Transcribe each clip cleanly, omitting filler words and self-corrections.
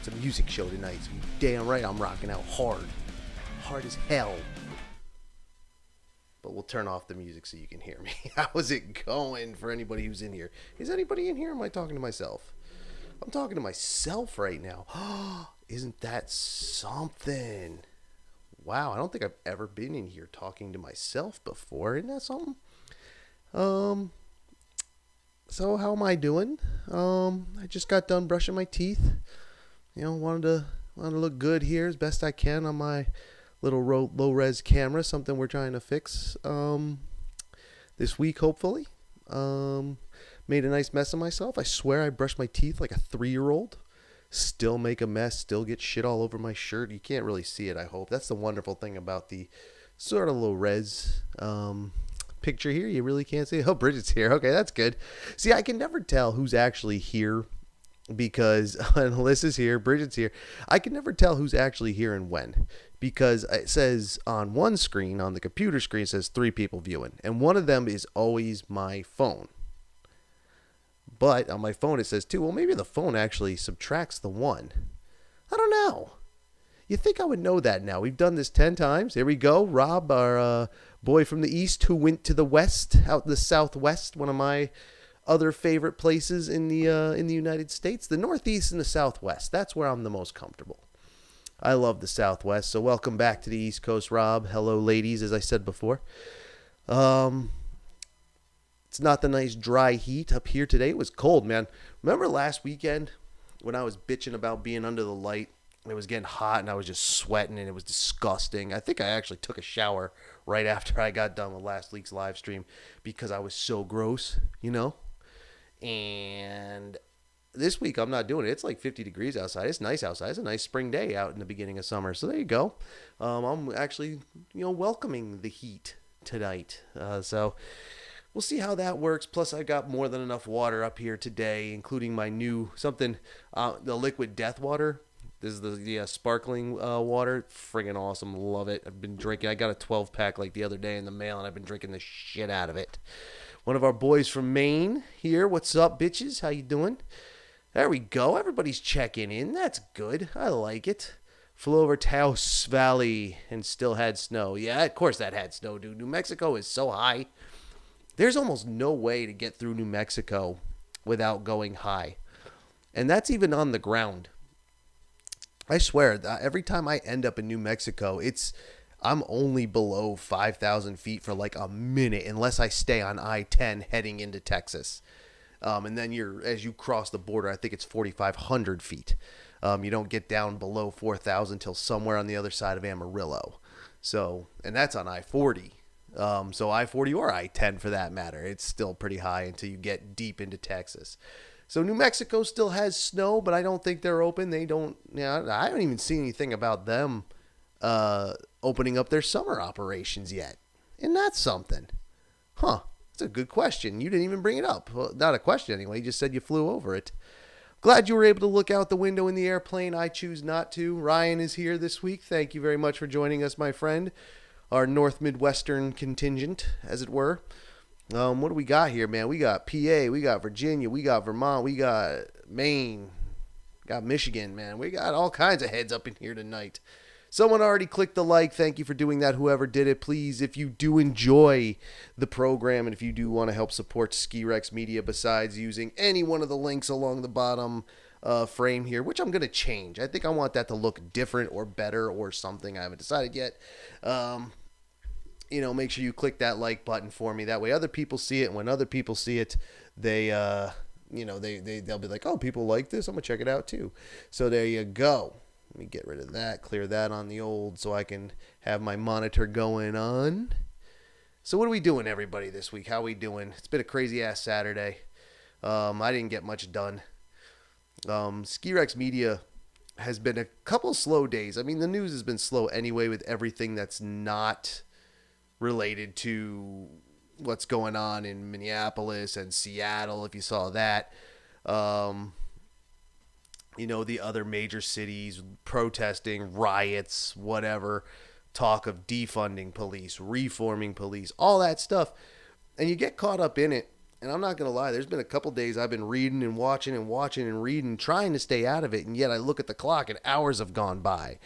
It's a music show tonight, so you damn right I'm rocking out hard. Hard as hell. But we'll turn off the music so you can hear me. How's it going for anybody who's in here? Is anybody in here or am I talking to myself? I'm talking to myself right now. Isn't that something? Wow, I don't think I've ever been in here talking to myself before. Isn't that something? So how am I doing? I just got done brushing my teeth. Wanted to look good here as best I can on my little low-res camera, something we're trying to fix this week, hopefully. Made a nice mess of myself. I swear I brushed my teeth like a 3-year-old. Still make a mess, still get shit all over my shirt. You can't really see it, I hope. That's the wonderful thing about the sort of low-res picture here. You really can't see it. Oh, Bridget's here. Okay, that's good. See, I can never tell who's actually here because Alyssa's here, Bridget's here. I can never tell who's actually here and when because it says on one screen, on the computer screen, it says 3 people viewing, and one of them is always my phone. But on my phone it says 2. Well, maybe the phone actually subtracts the 1. I don't know. You think I would know that now? We've done this 10 times. Here we go. Rob, our boy from the east who went to the west, out in the southwest, one of my other favorite places in the United States, the northeast and the southwest. That's where I'm the most comfortable. I love the southwest. So welcome back to the East Coast, Rob. Hello, ladies, as I said before. It's not the nice dry heat up here today. It was cold, man. Remember last weekend when I was bitching about being under the light? It was getting hot and I was just sweating and it was disgusting. I think I actually took a shower right after I got done with last week's live stream because I was so gross, And this week I'm not doing it. It's like 50 degrees outside. It's nice outside. It's a nice spring day out in the beginning of summer. So there you go. I'm actually, welcoming the heat tonight. So we'll see how that works. Plus, I got more than enough water up here today, including my new the liquid death water. This is the sparkling water. Friggin' awesome. Love it. I've been drinking. I got a 12-pack like the other day in the mail, and I've been drinking the shit out of it. One of our boys from Maine here. What's up, bitches? How you doing? There we go. Everybody's checking in. That's good. I like it. Flew over Taos Valley and still had snow. Yeah, of course that had snow, dude. New Mexico is so high. There's almost no way to get through New Mexico without going high. And that's even on the ground. I swear, every time I end up in New Mexico, I'm only below 5,000 feet for like a minute unless I stay on I-10 heading into Texas. And then as you cross the border, I think it's 4,500 feet. You don't get down below 4,000 till somewhere on the other side of Amarillo. So, and that's on I-40. So I-40 or I-10 for that matter. It's still pretty high until you get deep into Texas. So New Mexico still has snow, but I don't think they're open. I haven't even seen anything about them opening up their summer operations yet. And that's something. Huh. That's a good question. You didn't even bring it up. Well, not a question anyway. You just said you flew over it. Glad you were able to look out the window in the airplane. I choose not to. Ryan is here this week. Thank you very much for joining us, my friend. Our North Midwestern contingent, as it were. What do we got here, man? We got PA, we got Virginia, we got Vermont, we got Maine, got Michigan, man. We got all kinds of heads up in here tonight. Someone already clicked the like. Thank you for doing that, whoever did it. Please, if you do enjoy the program and if you do want to help support Ski Rex Media besides using any one of the links along the bottom frame here, which I'm going to change. I think I want that to look different or better or something. I haven't decided yet. Make sure you click that like button for me. That way other people see it. And when other people see it, they'll be like, oh, people like this. I'm going to check it out too. So there you go. Let me get rid of that, clear that on the old so I can have my monitor going on. So what are we doing, everybody, this week? How are we doing? It's been a crazy-ass Saturday. I didn't get much done. Ski Rex Media has been a couple slow days. I mean, the news has been slow anyway with everything that's not related to what's going on in Minneapolis and Seattle, if you saw that. The other major cities protesting, riots, whatever, talk of defunding police, reforming police, all that stuff. And you get caught up in it. And I'm not going to lie, there's been a couple days I've been reading and watching and watching and reading, trying to stay out of it. And yet I look at the clock and hours have gone by.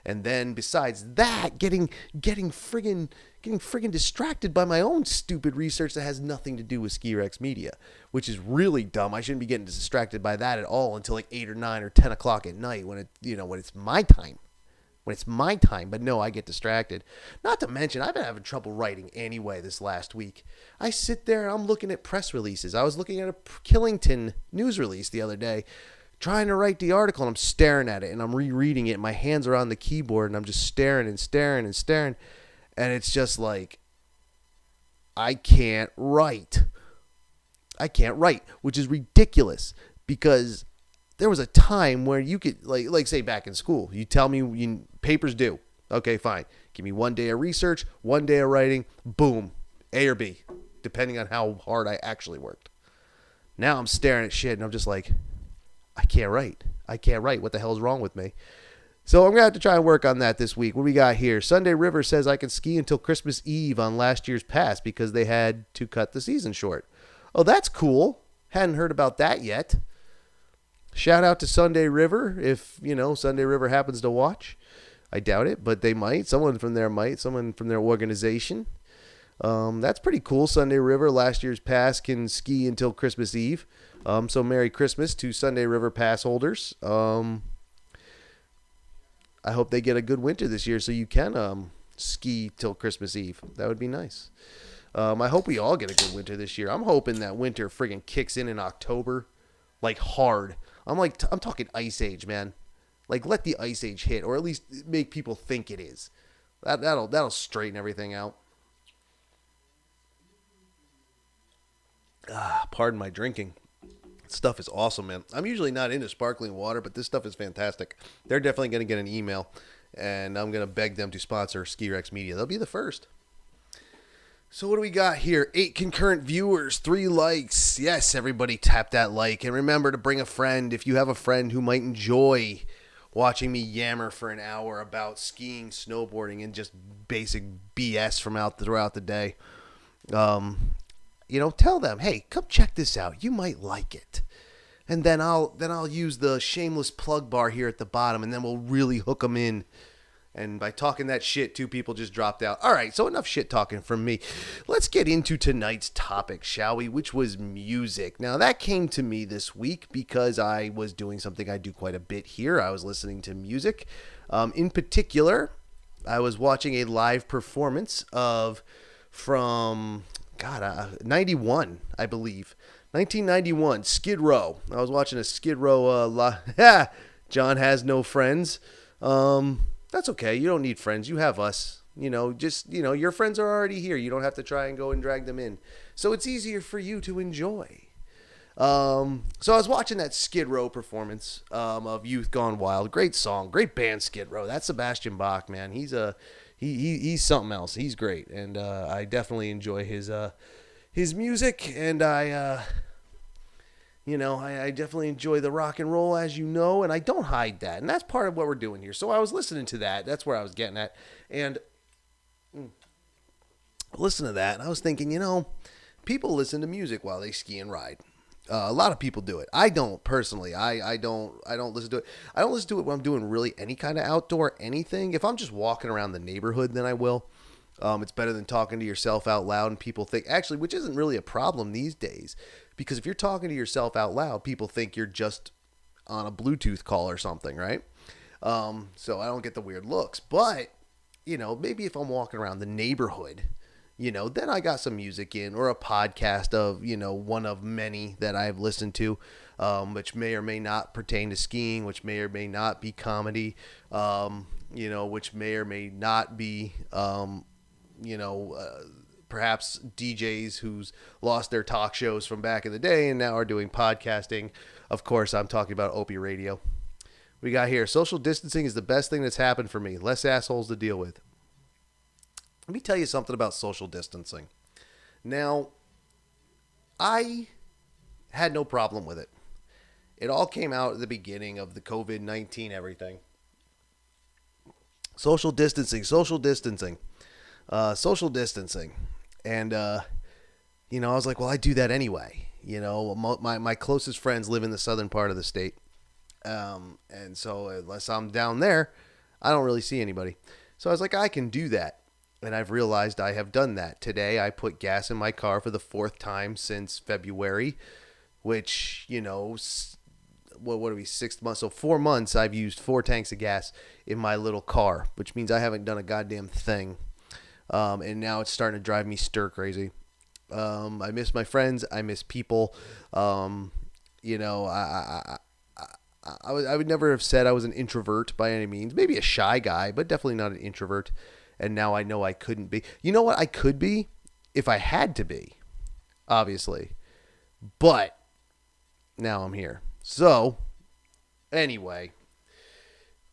And then besides that, getting friggin' distracted by my own stupid research that has nothing to do with Ski Rex Media, which is really dumb. I shouldn't be getting distracted by that at all until like 8 or 9 or 10 o'clock at night when it's my time. When it's my time, but no, I get distracted. Not to mention, I've been having trouble writing anyway this last week. I sit there, I'm looking at press releases. I was looking at a Killington news release the other day, trying to write the article, and I'm staring at it, and I'm rereading it. My hands are on the keyboard, and I'm just staring and staring and staring, and it's just like, I can't write. I can't write, which is ridiculous, because there was a time where you could, like say back in school, you tell me papers due. Okay, fine. Give me 1 day of research, 1 day of writing, boom, A or B, depending on how hard I actually worked. Now I'm staring at shit and I'm just like, I can't write. I can't write. What the hell is wrong with me? So I'm going to have to try and work on that this week. What do we got here? Sunday River says I can ski until Christmas Eve on last year's pass because they had to cut the season short. Oh, that's cool. Hadn't heard about that yet. Shout out to Sunday River if, Sunday River happens to watch. I doubt it, but they might. Someone from there might. Someone from their organization. That's pretty cool. Sunday River, last year's pass, can ski until Christmas Eve. So Merry Christmas to Sunday River pass holders. I hope they get a good winter this year so you can ski till Christmas Eve. That would be nice. I hope we all get a good winter this year. I'm hoping that winter friggin' kicks in October, like hard. I'm talking Ice Age, man. Like, let the Ice Age hit, or at least make people think it is. That'll straighten everything out. Pardon my drinking. Stuff is awesome, man. I'm usually not into sparkling water, but this stuff is fantastic. They're definitely going to get an email, and I'm going to beg them to sponsor Ski Rex Media. They'll be the first. So what do we got here? 8 concurrent viewers, 3 likes. Yes, everybody tap that like. And remember to bring a friend if you have a friend who might enjoy watching me yammer for an hour about skiing, snowboarding, and just basic BS throughout the day. Tell them, hey, come check this out. You might like it. And then I'll use the shameless plug bar here at the bottom, and then we'll really hook them in. And by talking that shit, 2 people just dropped out. All right, so enough shit talking from me. Let's get into tonight's topic, shall we? Which was music. Now, that came to me this week because I was doing something I do quite a bit here. I was listening to music. In particular, I was watching a live performance from 91, I believe. 1991, Skid Row. I was watching a Skid Row John has no friends. That's okay. You don't need friends. You have us. Your friends are already here. You don't have to try and go and drag them in. So it's easier for you to enjoy. So I was watching that Skid Row performance of Youth Gone Wild. Great song. Great band, Skid Row. That's Sebastian Bach, man. He's something else. He's great. And I definitely enjoy his music. And I definitely enjoy the rock and roll, as you know, and I don't hide that. And that's part of what we're doing here. So I was listening to that. That's where I was getting at. And listen to that, and I was thinking, people listen to music while they ski and ride. A lot of people do it. I don't personally. I don't listen to it. I don't listen to it when I'm doing really any kind of outdoor anything. If I'm just walking around the neighborhood, then I will. It's better than talking to yourself out loud, and people think, actually, which isn't really a problem these days. Because if you're talking to yourself out loud, people think you're just on a Bluetooth call or something, right? So I don't get the weird looks. But, maybe if I'm walking around the neighborhood, then I got some music in, or a podcast of, one of many that I've listened to, which may or may not pertain to skiing, which may or may not be comedy, which may or may not be, perhaps DJs who's lost their talk shows from back in the day and now are doing podcasting. Of course, I'm talking about Opie Radio. We got here, social distancing is the best thing that's happened for me. Less assholes to deal with. Let me tell you something about social distancing. Now, I had no problem with it. It all came out at the beginning of the COVID-19 everything. Social distancing. And I was like, well, I do that anyway. My closest friends live in the southern part of the state. And so unless I'm down there, I don't really see anybody. So I was like, I can do that. And I've realized I have done that. Today, I put gas in my car for the fourth time since February, which, what are we, 6 months? So 4 months, I've used 4 tanks of gas in my little car, which means I haven't done a goddamn thing. And now it's starting to drive me stir crazy. I miss my friends. I miss people. I would never have said I was an introvert by any means. Maybe a shy guy, but definitely not an introvert. And now I know I couldn't be. You know what? I could be if I had to be, obviously. But now I'm here. So, anyway,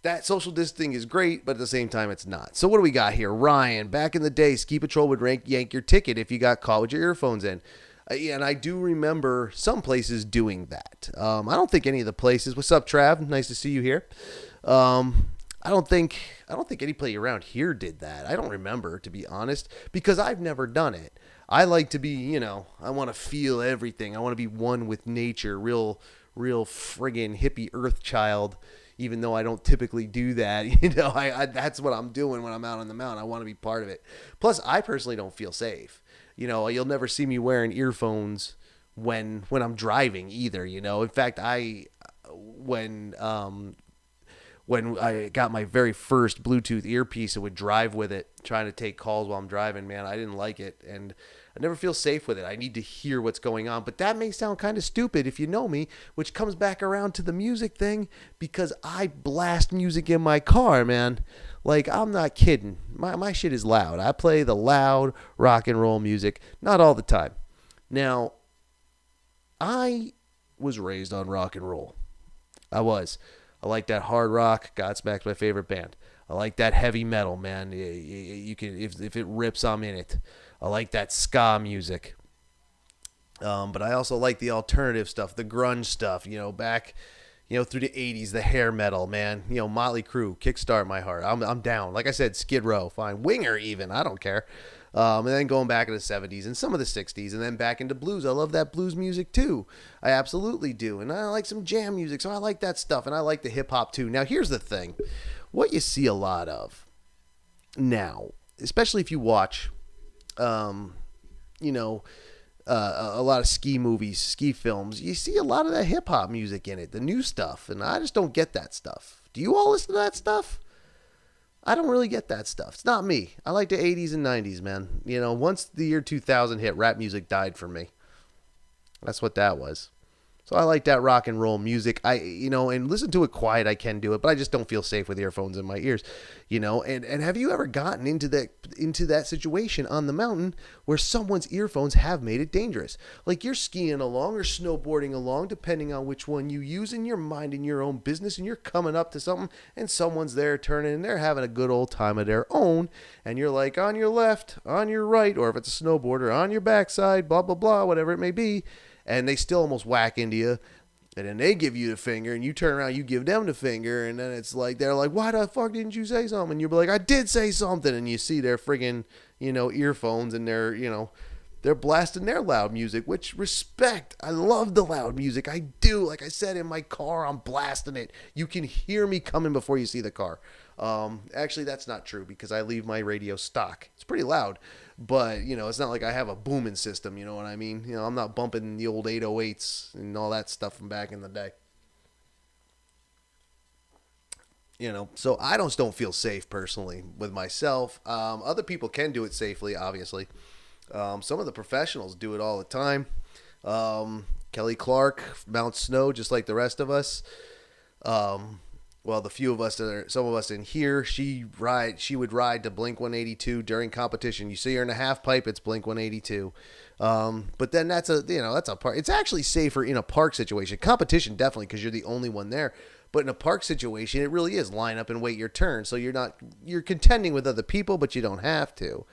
that social distancing is great, but at the same time, it's not. So what do we got here? Ryan, back in the day, Ski Patrol would yank your ticket if you got caught with your earphones in. And I do remember some places doing that. I don't think any of the places. What's up, Trav? Nice to see you here. I don't think any place around here did that. I don't remember, to be honest, because I've never done it. I like to be, I want to feel everything. I want to be one with nature, real friggin' hippie earth child. Even though I don't typically do that, I that's what I'm doing when I'm out on the mountain. I want to be part of it. Plus, I personally don't feel safe. You'll never see me wearing earphones when I'm driving either. In fact, when I got my very first Bluetooth earpiece and would drive with it, trying to take calls while I'm driving, man, I didn't like it, and I never feel safe with it. I need to hear what's going on, but that may sound kind of stupid if you know me, which comes back around to the music thing, because I blast music in my car, man. Like, I'm not kidding. My shit is loud. I play the loud rock and roll music, not all the time. Now, I was raised on rock and roll. I was. I like that hard rock. Godsmack's my favorite band. I like that heavy metal, man. You can if it rips, I'm in it. I like that ska music. But I also like the alternative stuff, the grunge stuff. Back, through the '80s, the hair metal, man. Motley Crue, Kickstart My Heart. I'm down. Like I said, Skid Row, fine. Winger, even. I don't care. And then going back in the '70s and some of the '60s, and then back into blues. I love that blues music too. I absolutely do. And I like some jam music, so I like that stuff. And I like the hip hop too. Now, here's the thing. What you see a lot of now, especially if you watch, a lot of ski movies, ski films, you see a lot of that hip hop music in it, the new stuff. And I just don't get that stuff. Do you all listen to that stuff? I don't really get that stuff. It's not me. I like the 80s and 90s, man. Once the year 2000 hit, rap music died for me. That's what that was. So I like that rock and roll music. And listen to it quiet, I can do it, but I just don't feel safe with earphones in my ears, and have you ever gotten into that situation on the mountain where someone's earphones have made it dangerous? Like, you're skiing along or snowboarding along, depending on which one you use, and you're minding your own business, and you're coming up to something, and someone's there turning, and they're having a good old time of their own, and you're like, on your left, on your right, or if it's a snowboarder, on your backside, blah, blah, blah, whatever it may be. And they still almost whack into you. And then they give you the finger. And you turn around, you give them the finger. And then it's like, they're like, why the fuck didn't you say something? And you're like, I did say something. And you see their friggin', earphones. And they're blasting their loud music. Which, respect. I love the loud music. I do. Like I said, in my car, I'm blasting it. You can hear me coming before you see the car. Actually, that's not true, because I leave my radio stock. It's pretty loud. But, it's not like I have a booming system, you know what I mean? I'm not bumping the old 808s and all that stuff from back in the day. So I don't feel safe personally with myself. Other people can do it safely, obviously. Some of the professionals do it all the time. Kelly Clark mounts snow just like the rest of us. Well, the few of us some of us in here, she would ride to Blink 182 during competition. You see her in a half pipe, it's Blink 182. But then that's a park. It's actually safer in a park situation. Competition, definitely, because you're the only one there. But in a park situation, it really is line up and wait your turn. So you're contending with other people, but you don't have to.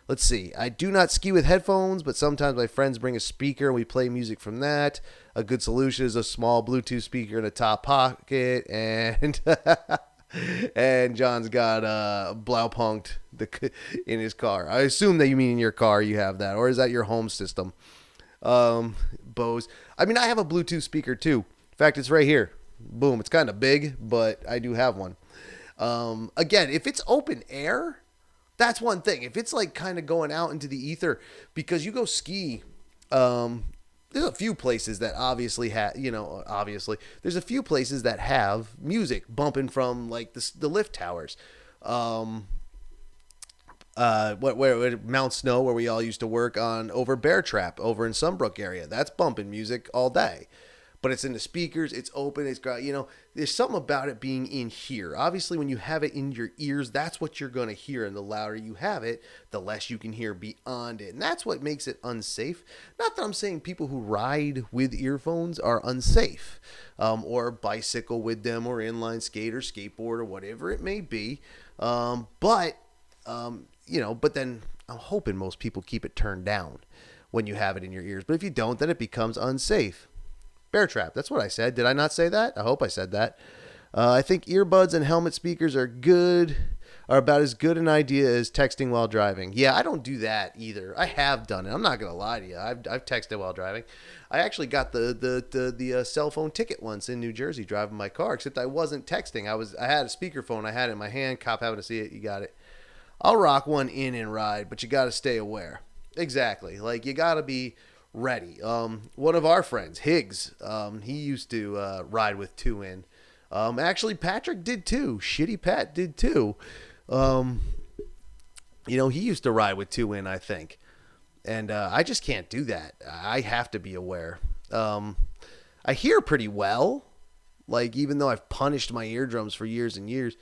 Let's see. I do not ski with headphones, but sometimes my friends bring a speaker and we play music from that. A good solution is a small Bluetooth speaker in a top pocket. And And John's got Blaupunkt in his car. I assume that you mean in your car you have that, or is that your home system? Bose. I mean, I have a Bluetooth speaker too. In fact, it's right here. Boom. It's kind of big, but I do have one. Again, if it's open air, that's one thing. If it's like kind of going out into the ether, because you go ski, there's a few places that obviously there's a few places that have music bumping from like the lift towers. Where Mount Snow, where we all used to work on over Bear Trap over in Sunbrook area, that's bumping music all day. But it's in the speakers, it's open, it's got, there's something about it being in here. Obviously, when you have it in your ears, that's what you're going to hear. And the louder you have it, the less you can hear beyond it. And that's what makes it unsafe. Not that I'm saying people who ride with earphones are unsafe, or bicycle with them, or inline skate or skateboard or whatever it may be. But then I'm hoping most people keep it turned down when you have it in your ears. But if you don't, then it becomes unsafe. Bear Trap, that's what I said. Did I not say that? I hope I said that. I think earbuds and helmet speakers are about as good an idea as texting while driving. Yeah, I don't do that either. I have done it. I'm not going to lie to you. I've texted while driving. I actually got the cell phone ticket once in New Jersey driving my car, except I wasn't texting. I had a speakerphone. I had it in my hand. Cop having to see it. You got it. I'll rock one in and ride, but you got to stay aware. Exactly. Like, you got to be ready. One of our friends, Higgs, he used to ride with two in. Actually, Patrick did too. Shitty Pat did too. He used to ride with two in, I think. And I just can't do that. I have to be aware. I hear pretty well. Like, even though I've punished my eardrums for years and years.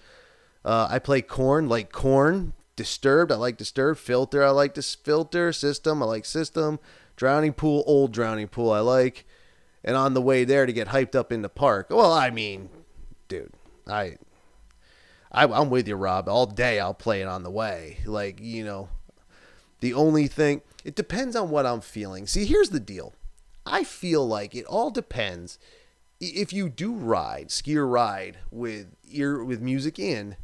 I play Korn, like Korn. Disturbed, I like Disturbed. Filter, I like this Filter. System, I like System. Drowning Pool, old Drowning Pool, I like. And on the way there to get hyped up in the park. Well, I mean, dude, I'm with you, Rob. All day I'll play it on the way. Like, the only thing, it depends on what I'm feeling. See, here's the deal. I feel like it all depends. If you do ski or ride with music in,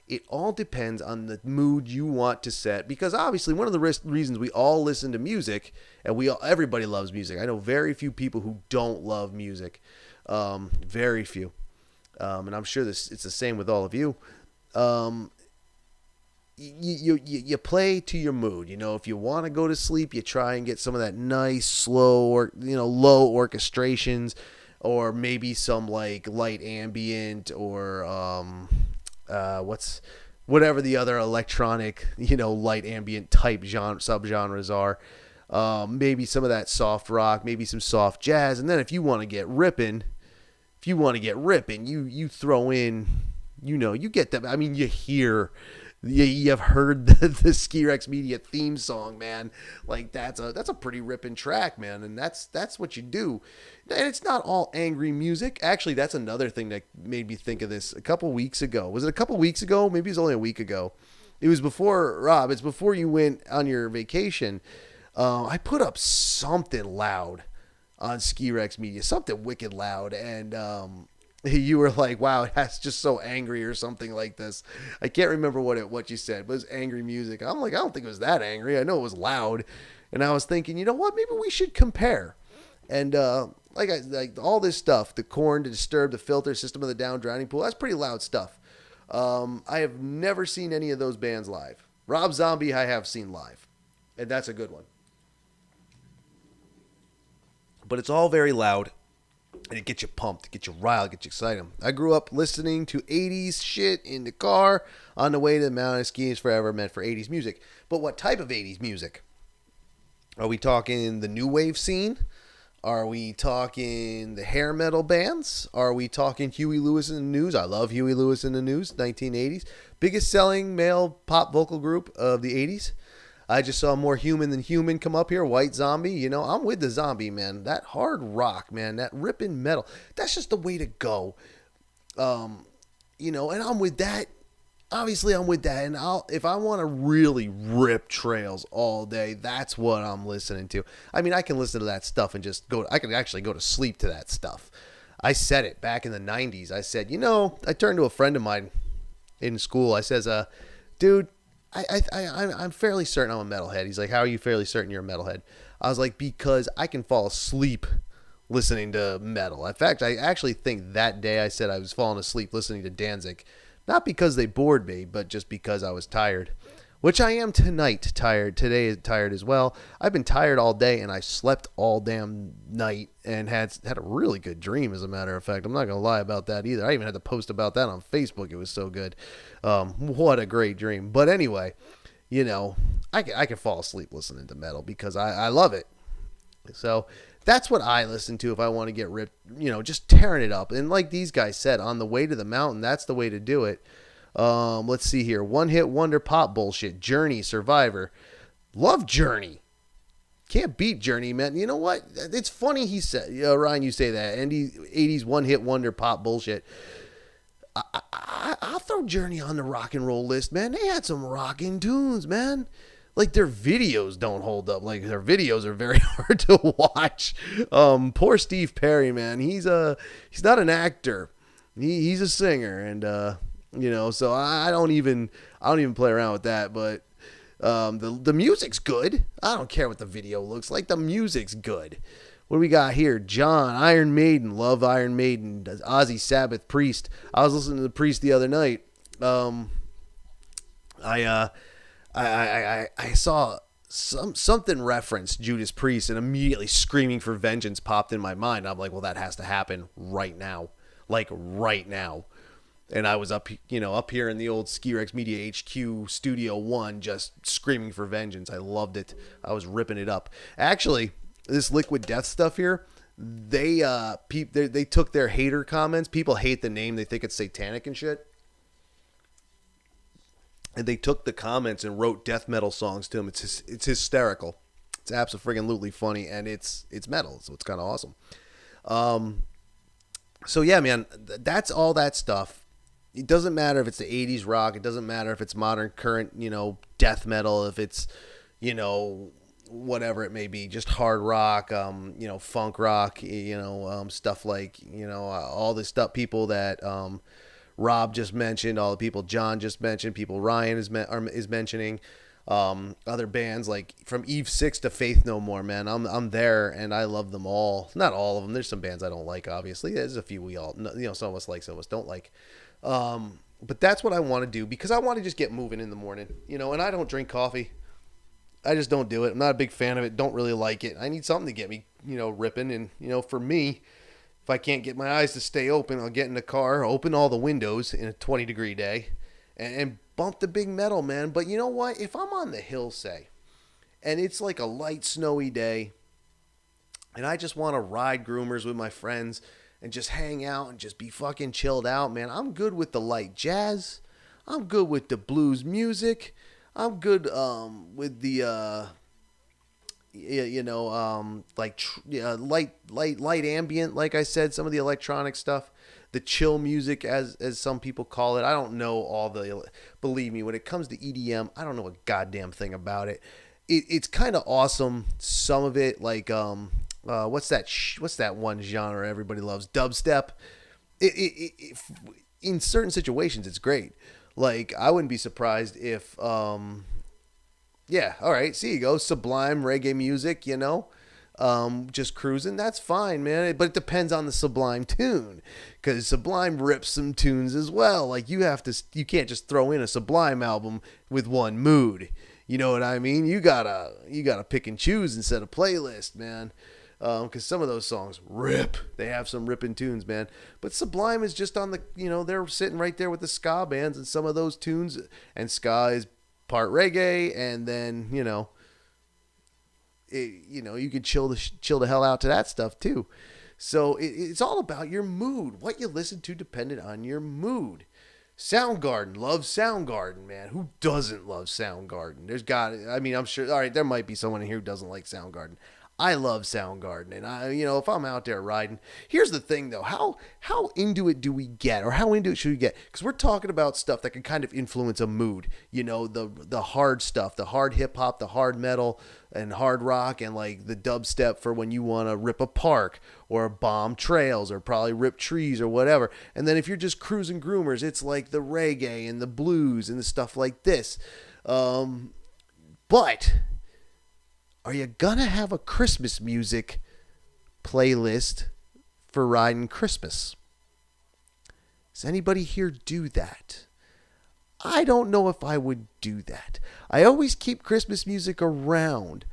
it all depends on the mood you want to set, because obviously one of the reasons we all listen to music, and everybody loves music. I know very few people who don't love music, very few, and I'm sure it's the same with all of you. You play to your mood. If you want to go to sleep, you try and get some of that nice slow or low orchestrations, or maybe some like light ambient or whatever the other electronic, light ambient type subgenres are. Maybe some of that soft rock, maybe some soft jazz. And then if you want to get ripping, you throw in, you get them. I mean, you've heard the Ski Rex Media theme song, man. Like, that's a pretty ripping track, man. And that's what you do. And it's not all angry music. Actually, that's another thing that made me think of this a couple weeks ago. Was it a couple weeks ago? Maybe it was only a week ago. It was before, Rob, it's before you went on your vacation. I put up something loud on Ski Rex Media, something wicked loud. And you were like, wow, that's just so angry or something like this. I can't remember what you said, but it was angry music. I'm like, I don't think it was that angry. I know it was loud. And I was thinking, you know what? Maybe we should compare. And like all this stuff, the Korn, the Disturbed, the Filter, System of the Down, Drowning Pool, that's pretty loud stuff. I have never seen any of those bands live. Rob Zombie I have seen live, and that's a good one. But it's all very loud, and it gets you pumped, it gets you riled, it gets you excited. I grew up listening to 80s shit in the car on the way to the mountain. Skiing is forever meant for 80s music. But what type of 80s music? Are we talking the new wave scene? Are we talking the hair metal bands? Are we talking Huey Lewis and the News? I love Huey Lewis and the News, 1980s. Biggest selling male pop vocal group of the 80s. I just saw More Human Than Human come up here, White Zombie. I'm with the Zombie, man. That hard rock, man, that ripping metal. That's just the way to go. And I'm with that. Obviously, I'm with that. And if I want to really rip trails all day, that's what I'm listening to. I mean, I can listen to that stuff and I can actually go to sleep to that stuff. I said it back in the 90s. I said, I turned to a friend of mine in school. I says, dude, I'm fairly certain I'm a metalhead. He's like, how are you fairly certain you're a metalhead? I was like, because I can fall asleep listening to metal. In fact, I actually think that day I said I was falling asleep listening to Danzig, not because they bored me, but just because I was tired. Which I am tonight tired. Today is tired as well. I've been tired all day and I slept all damn night and had a really good dream, as a matter of fact. I'm not going to lie about that either. I even had to post about that on Facebook. It was so good. What a great dream. But anyway, I can fall asleep listening to metal because I love it. So that's what I listen to if I want to get ripped, just tearing it up. And like these guys said, on the way to the mountain, that's the way to do it. Let's see here. One hit wonder pop bullshit. Journey, Survivor. Love Journey. Can't beat Journey, man. You know what? It's funny he said, Ryan, you say that. And 80s one hit wonder pop bullshit. I'll throw Journey on the rock and roll list, man. They had some rocking tunes, man. Like, their videos don't hold up. Like, their videos are very hard to watch. Poor Steve Perry, man. He's not an actor. He's a singer, and so I don't even play around with that. But the music's good. I don't care what the video looks like. The music's good. What do we got here? John, Iron Maiden, love Iron Maiden. Ozzy, Sabbath, Priest. I was listening to the Priest the other night. I saw something referenced Judas Priest, and immediately Screaming for Vengeance popped in my mind. I'm like, well, that has to happen right now. Like right now. And I was up here in the old Ski Rex Media HQ Studio 1 just screaming for vengeance. I loved it. I was ripping it up. Actually, this Liquid Death stuff here, they took their hater comments. People hate the name. They think it's satanic and shit. And they took the comments and wrote death metal songs to them. It's hysterical. It's absolutely funny, and it's metal, so it's kind of awesome. So yeah, man, that's all that stuff. It doesn't matter if it's the 80s rock. It doesn't matter if it's modern, current, death metal. If it's, whatever it may be, just hard rock, funk rock, stuff like, all the stuff, people that Rob just mentioned, all the people John just mentioned, people Ryan is mentioning, other bands like from Eve 6 to Faith No More, man. I'm there and I love them all. Not all of them. There's some bands I don't like, obviously. There's a few we all, some of us like, some of us don't like. But that's what I want to do because I want to just get moving in the morning, and I don't drink coffee. I just don't do it. I'm not a big fan of it. Don't really like it. I need something to get me, ripping. And, for me, if I can't get my eyes to stay open, I'll get in the car, open all the windows in a 20-degree day and bump the big metal, man. But you know what? If I'm on the hill, say, and it's like a light snowy day and I just want to ride groomers with my friends and just hang out and just be fucking chilled out, man, I'm good with the light jazz. I'm good with the blues music. I'm good with the light ambient, like I said, some of the electronic stuff, the chill music as some people call it. I don't know all the, believe me, when it comes to EDM, I don't know a goddamn thing about it. It's kind of awesome. Some of it, like what's that one genre everybody loves? Dubstep. It in certain situations it's great. Like, I wouldn't be surprised if, yeah, all right, see you go, Sublime reggae music, just cruising, that's fine, man, but it depends on the Sublime tune, because Sublime rips some tunes as well. Like, you can't just throw in a Sublime album with one mood, you know what I mean? You gotta pick and choose instead of playlist, man. Because some of those songs rip. They have some ripping tunes, man. But Sublime is just on the, they're sitting right there with the ska bands and some of those tunes. And ska is part reggae, and then, you can chill the hell out to that stuff too. So it's all about your mood. What you listen to depended on your mood. Soundgarden, love Soundgarden, man. Who doesn't love Soundgarden? I'm sure, all right, there might be someone in here who doesn't like Soundgarden. I love Soundgarden, and if I'm out there riding, here's the thing though: how into it do we get, or how into it should we get? Because we're talking about stuff that can kind of influence a mood. The hard stuff, the hard hip hop, the hard metal, and hard rock, and like the dubstep for when you want to rip a park or bomb trails or probably rip trees or whatever. And then if you're just cruising groomers, it's like the reggae and the blues and the stuff like this. But are you gonna have a Christmas music playlist for riding Christmas? Does anybody here do that? I don't know if I would do that. I always keep Christmas music around,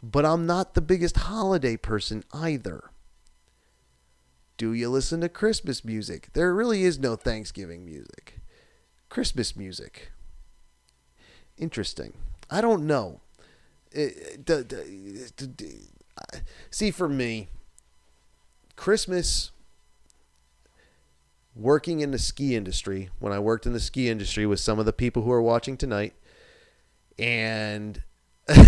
but I'm not the biggest holiday person either. Do you listen to Christmas music? There really is no Thanksgiving music. Christmas music. Interesting. I don't know. See, for me, Christmas, working in the ski industry, when I worked in the ski industry with some of the people who are watching tonight, and look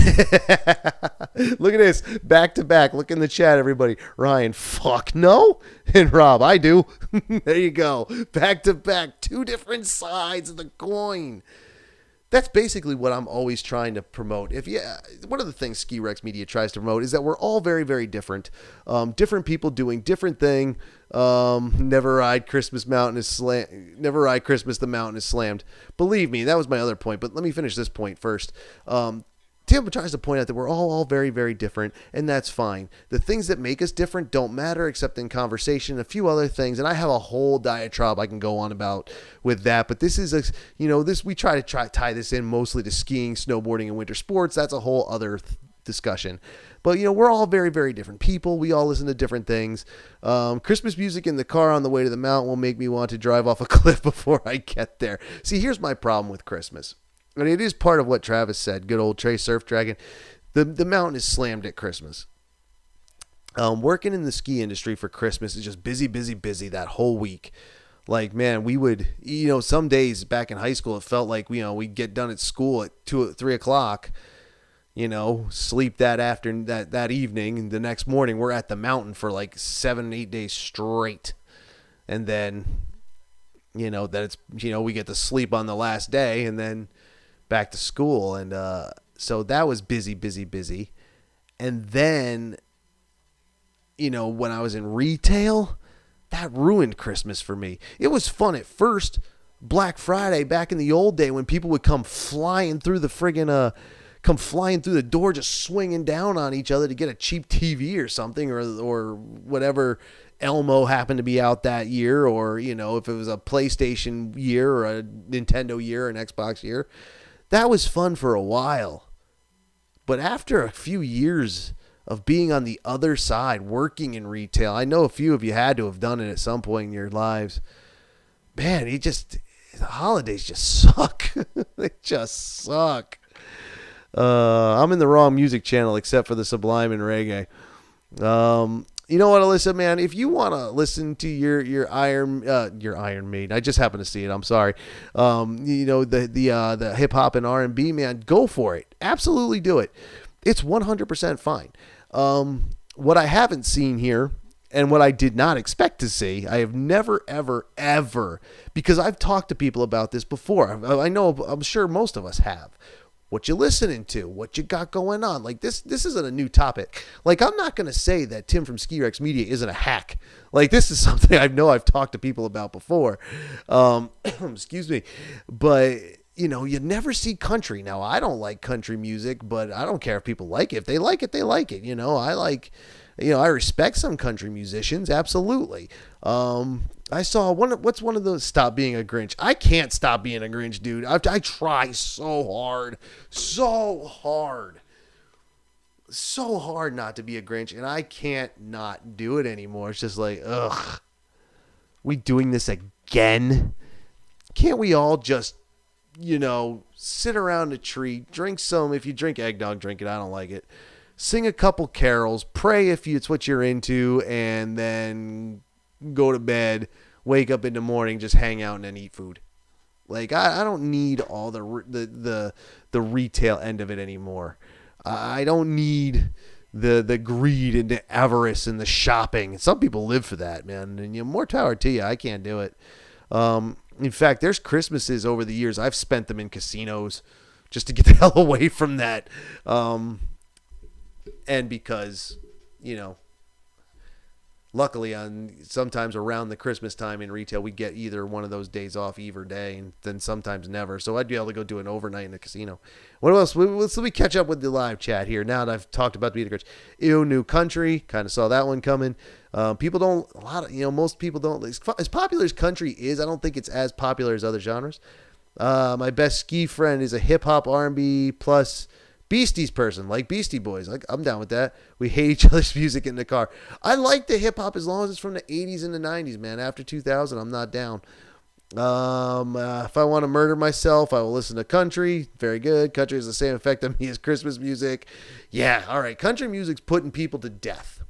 at this, back to back. Look in the chat, everybody. Ryan, fuck no. And Rob, I do. There you go. Back to back. Two different sides of the coin. That's basically what I'm always trying to promote. One of the things Ski Rex Media tries to promote is that we're all very, very different. Different people doing different thing. Never ride Christmas, the mountain is slammed. Believe me, that was my other point. But let me finish this point first. Tim tries to point out that we're all very, very different, and that's fine. The things that make us different don't matter except in conversation, a few other things, and I have a whole diatribe I can go on about with that, but this is, we try to tie this in mostly to skiing, snowboarding, and winter sports. That's a whole other discussion. But, we're all very, very different people. We all listen to different things. Christmas music in the car on the way to the mountain will make me want to drive off a cliff before I get there. See, here's my problem with Christmas. And it is part of what Travis said. Good old Trey Surf Dragon. The mountain is slammed at Christmas. Working in the ski industry for Christmas is just busy, busy, busy that whole week. Like, man, we would, some days back in high school, it felt like, we'd get done at school at 2 or 3 o'clock, sleep that evening. And the next morning, we're at the mountain for like 7, 8 days straight. And then, we get to sleep on the last day and then back to school. And so that was busy, busy, busy. And then, when I was in retail, that ruined Christmas for me. It was fun at first. Black Friday, back in the old day, when people would come flying through the door, just swinging down on each other to get a cheap TV or something, or whatever Elmo happened to be out that year, or, if it was a PlayStation year or a Nintendo year or an Xbox year. That was fun for a while. But after a few years of being on the other side, working in retail, I know a few of you had to have done it at some point in your lives. Man, the holidays just suck. They just suck. I'm in the wrong music channel except for the Sublime and Reggae. You know what, Alyssa, man? If you want to listen to your Iron Maiden, I just happened to see it. I'm sorry. The hip hop and R&B, man, go for it. Absolutely do it. It's 100% fine. What I haven't seen here, and what I did not expect to see, I have never, ever, ever, because I've talked to people about this before. I'm sure most of us have. What you listening to, what you got going on. Like this isn't a new topic. Like, I'm not going to say that Tim from Ski Rex Media isn't a hack. Like, this is something I've talked to people about before. Excuse me. But, you never see country. Now, I don't like country music, but I don't care if people like it. If they like it, they like it. I respect some country musicians. Absolutely. I saw what's one of those, stop being a Grinch. I can't stop being a Grinch, dude. I try so hard not to be a Grinch, and I can't not do it anymore. It's just like, ugh, we doing this again? Can't we all just, sit around a tree, drink some, if you drink eggnog, drink it, I don't like it. Sing a couple carols, pray if it's what you're into, and then go to bed, wake up in the morning, just hang out and then eat food. Like, I don't need all the retail end of it anymore. I don't need the greed and the avarice and the shopping. Some people live for that, man. And more power to you. I can't do it. In fact, there's Christmases over the years I've spent them in casinos just to get the hell away from that. And because, luckily sometimes around the Christmas time in retail, we get either one of those days off, Eve or day, and then sometimes never. So I'd be able to go do an overnight in a casino. What else? Let me catch up with the live chat here. Now that I've talked about the Beat the Grudge. Ew, New Country. Kind of saw that one coming. People don't, most people don't, as popular as country is, I don't think it's as popular as other genres. My best ski friend is a hip hop R&B plus Beasties person, like Beastie Boys. I'm down with that. We hate each other's music in the car. I like the hip hop as long as it's from the 80s and the 90s, man. After 2000, I'm not down. If I want to murder myself, I will listen to country. Very good. Country has the same effect on me as Christmas music. Yeah, all right. Country music's putting people to death.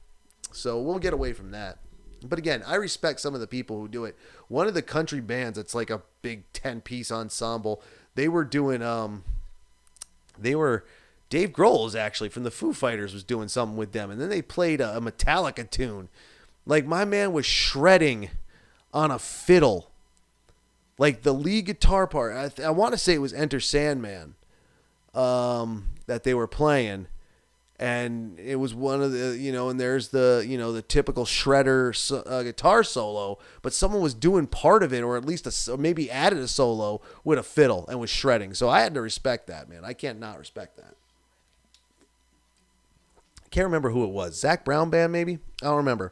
So we'll get away from that. But again, I respect some of the people who do it. One of the country bands that's like a big 10-piece ensemble, they were doing, Dave Grohl is actually from the Foo Fighters was doing something with them. And then they played a Metallica tune. Like my man was shredding on a fiddle. Like the lead guitar part. I want to say it was Enter Sandman that they were playing. And it was one of the, and there's the, the typical shredder guitar solo, but someone was doing part of it, or at least maybe added a solo with a fiddle and was shredding. So I had to respect that, man. I can't not respect that. Can't remember who it was. Zach Brown Band, maybe? I don't remember.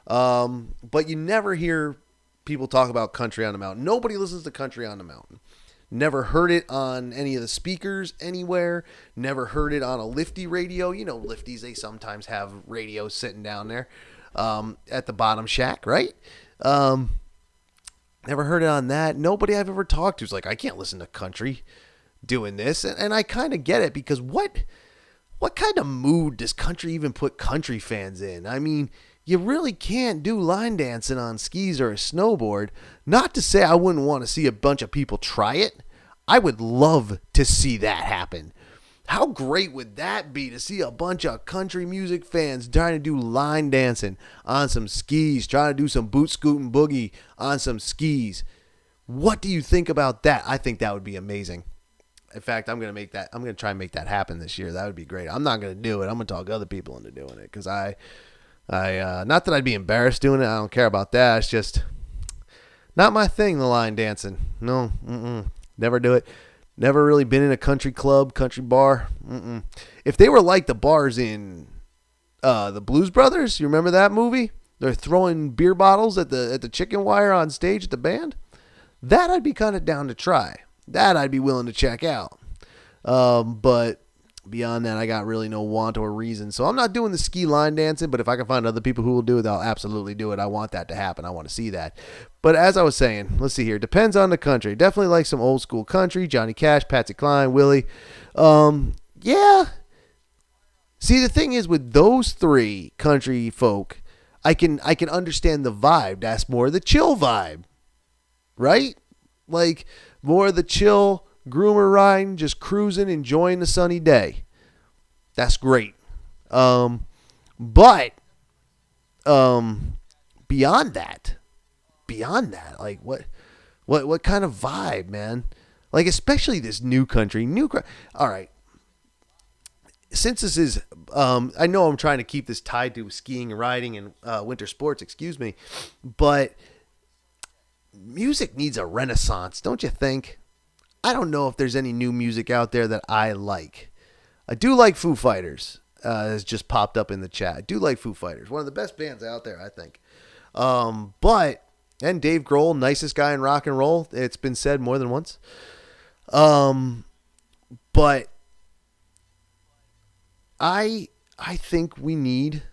But you never hear people talk about country on the mountain. Nobody listens to country on the mountain. Never heard it on any of the speakers anywhere. Never heard it on a lifty radio. Lifties, they sometimes have radios sitting down there at the bottom shack, right? Never heard it on that. Nobody I've ever talked to is like, I can't listen to country doing this. And I kind of get it, because what kind of mood does country even put country fans in? I mean, you really can't do line dancing on skis or a snowboard. Not to say I wouldn't want to see a bunch of people try it. I would love to see that happen. How great would that be to see a bunch of country music fans trying to do line dancing on some skis, trying to do some boot scooting boogie on some skis? What do you think about that? I think that would be amazing. In fact, I'm going to try and make that happen this year. That would be great. I'm not going to do it. I'm going to talk other people into doing it, because I not that I'd be embarrassed doing it. I don't care about that. It's just not my thing, the line dancing. No, never do it. Never really been in a country club, country bar. If they were like the bars in the Blues Brothers, you remember that movie? They're throwing beer bottles at the chicken wire on stage at the band. That I'd be kind of down to try. That I'd be willing to check out. But beyond that, I got really no want or reason. So I'm not doing the ski line dancing, but if I can find other people who will do it, I'll absolutely do it. I want that to happen. I want to see that. But as I was saying, let's see here. Depends on the country. Definitely like some old school country. Johnny Cash, Patsy Cline, Willie. Yeah. See, the thing is with those three country folk, I can understand the vibe. That's more the chill vibe. Right? Like more the chill groomer riding, just cruising, enjoying the sunny day. That's great. But beyond that, like what kind of vibe, man? Like especially this new country, all right. Since this is, I know I'm trying to keep this tied to skiing and riding and winter sports, excuse me, but music needs a renaissance, don't you think? I don't know if there's any new music out there that I like. I do like Foo Fighters, has just popped up in the chat. I do like Foo Fighters. One of the best bands out there, I think. And Dave Grohl, nicest guy in rock and roll. It's been said more than once. But I think we need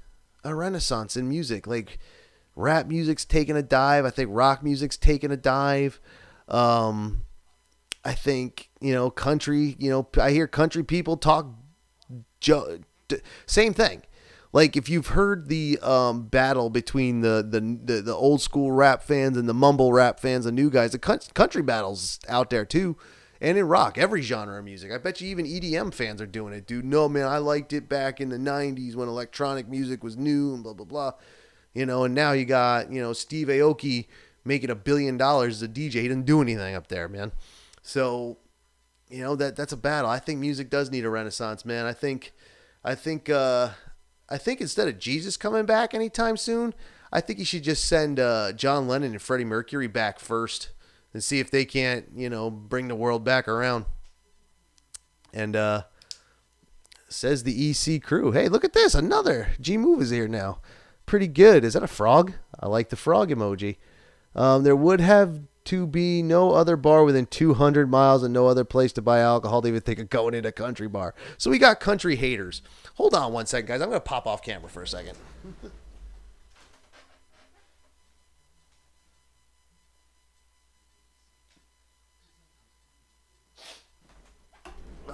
a renaissance in music. Like rap music's taking a dive. I think rock music's taking a dive. I think, country, I hear country people talk same thing. Like if you've heard the battle between the old school rap fans and the mumble rap fans, the new guys, the country battles out there too. And in rock, every genre of music. I bet you even EDM fans are doing it, dude. No, man, I liked it back in the 90s when electronic music was new and blah, blah, blah. And now you got, Steve Aoki making $1 billion as a DJ. He didn't do anything up there, man. So, that's a battle. I think music does need a renaissance, man. I think instead of Jesus coming back anytime soon, I think you should just send John Lennon and Freddie Mercury back first and see if they can't, bring the world back around. And says the EC crew, hey, look at this. Another G-Move is here now. Pretty good. Is that a frog? I like the frog emoji. There would have to be no other bar within 200 miles and no other place to buy alcohol to even think of going in a country bar. So we got country haters. Hold on one second, guys. I'm going to pop off camera for a second.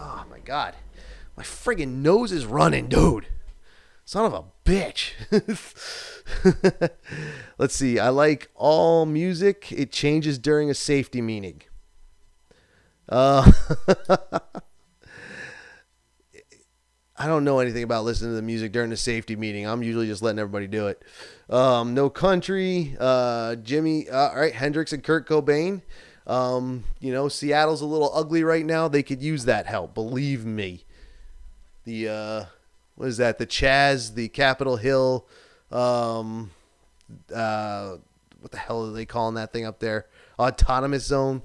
Oh, my God. My friggin' nose is running, dude. Son of a bitch. Let's see. I like all music. It changes during a safety meeting. I don't know anything about listening to the music during the safety meeting. I'm usually just letting everybody do it. No country. Jimmy. All right. Hendrix and Kurt Cobain. Seattle's a little ugly right now. They could use that help. Believe me. What is that? The Chaz, the Capitol Hill, what the hell are they calling that thing up there? Autonomous Zone.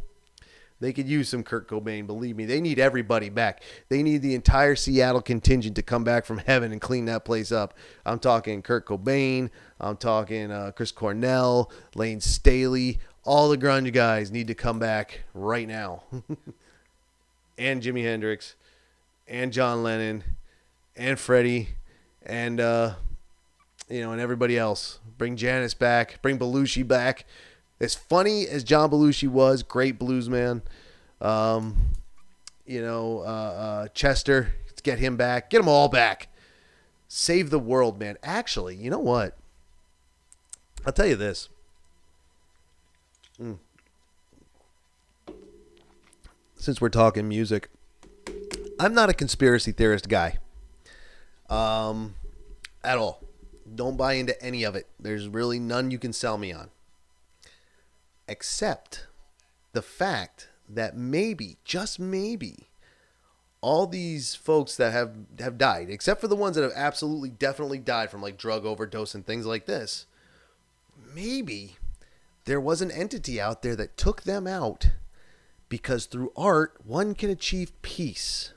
They could use some Kurt Cobain, believe me. They need everybody back. They need the entire Seattle contingent to come back from heaven and clean that place up. I'm talking Kurt Cobain. I'm talking Chris Cornell, Lane Staley. All the grunge guys need to come back right now. And Jimi Hendrix and John Lennon. And Freddie, and and everybody else. Bring Janis back. Bring Belushi back. As funny as John Belushi was, great blues man. Chester, let's get him back. Get them all back. Save the world, man. Actually, you know what? I'll tell you this. Since we're talking music, I'm not a conspiracy theorist guy. At all. Don't buy into any of it. There's really none you can sell me on. Except the fact that maybe, just maybe, all these folks that have died, except for the ones that have absolutely definitely died from like drug overdose and things like this, maybe there was an entity out there that took them out because through art, one can achieve peace.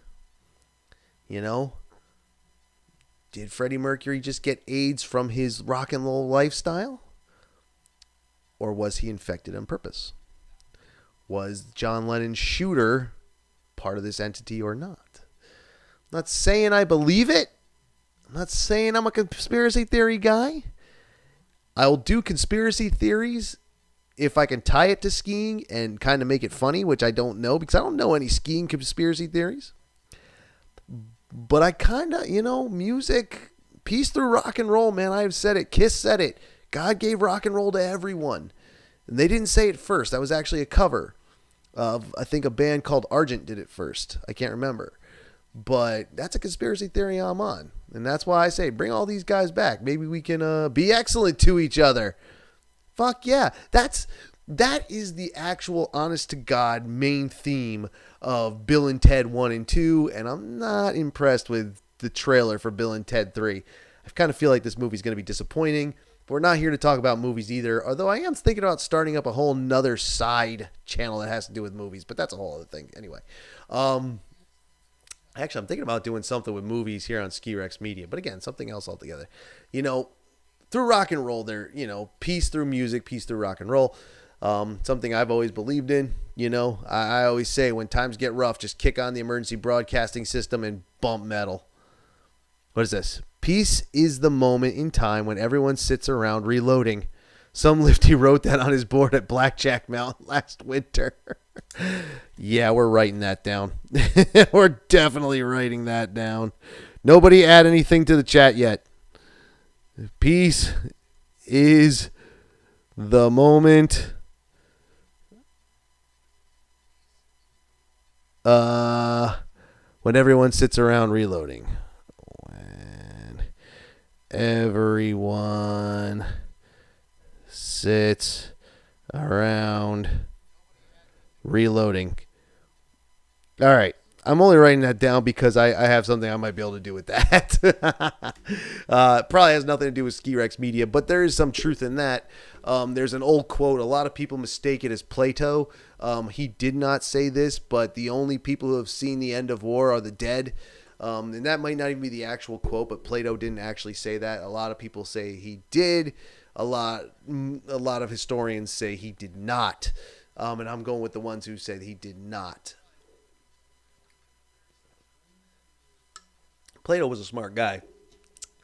Did Freddie Mercury just get AIDS from his rock and roll lifestyle? Or was he infected on purpose? Was John Lennon's shooter part of this entity or not? I'm not saying I believe it. I'm not saying I'm a conspiracy theory guy. I'll do conspiracy theories if I can tie it to skiing and kind of make it funny, which I don't know because I don't know any skiing conspiracy theories. But I kind of, music, peace through rock and roll, man. I've said it. Kiss said it. God gave rock and roll to everyone. And they didn't say it first. That was actually a cover of, I think, a band called Argent did it first. I can't remember. But that's a conspiracy theory I'm on. And that's why I say, bring all these guys back. Maybe we can be excellent to each other. Fuck yeah. That is the actual honest to God main theme of Bill and Ted 1 and 2, and I'm not impressed with the trailer for Bill and Ted 3. I kind of feel like this movie's going to be disappointing, but we're not here to talk about movies either, although I am thinking about starting up a whole nother side channel that has to do with movies, but that's a whole other thing. Anyway, actually, I'm thinking about doing something with movies here on Ski Rex Media, but again, something else altogether. Through rock and roll, there, peace through music, peace through rock and roll. Something I've always believed in. I always say when times get rough, just kick on the emergency broadcasting system and bump metal. What is this? Peace is the moment in time when everyone sits around reloading. Some lifty wrote that on his board at Blackjack Mountain last winter. Yeah, we're writing that down. We're definitely writing that down. Nobody add anything to the chat yet. Peace is the moment when everyone sits around reloading. When everyone sits around reloading. All right. I'm only writing that down because I have something I might be able to do with that. Probably has nothing to do with Ski Rex Media, but there is some truth in that. There's an old quote. A lot of people mistake it as Plato. He did not say this, but the only people who have seen the end of war are the dead. And that might not even be the actual quote, but Plato didn't actually say that. A lot of people say he did. A lot of historians say he did not. And I'm going with the ones who said he did not. Plato was a smart guy,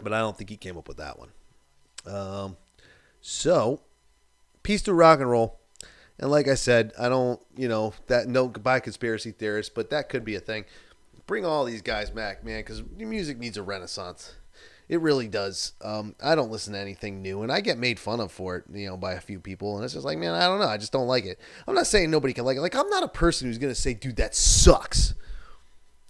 but I don't think he came up with that one. So, peace to rock and roll. And like I said, I don't, no goodbye conspiracy theorists, but that could be a thing. Bring all these guys back, man, because music needs a renaissance. It really does. I don't listen to anything new, and I get made fun of for it, by a few people, and it's just like, man, I don't know. I just don't like it. I'm not saying nobody can like it. Like, I'm not a person who's going to say, dude, that sucks.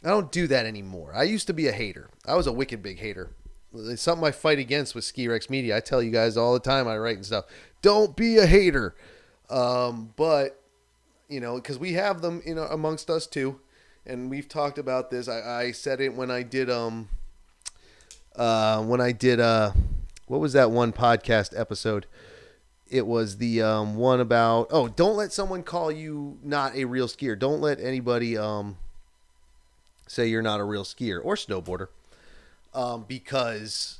I don't do that anymore. I used to be a hater. I was a wicked big hater. It's something I fight against with Ski Rex Media. I tell you guys all the time I write and stuff. Don't be a hater. But, because we have them amongst us too. And we've talked about this. I said it when I did, what was that one podcast episode? It was the one about, don't let someone call you not a real skier. Don't let anybody say you're not a real skier or snowboarder because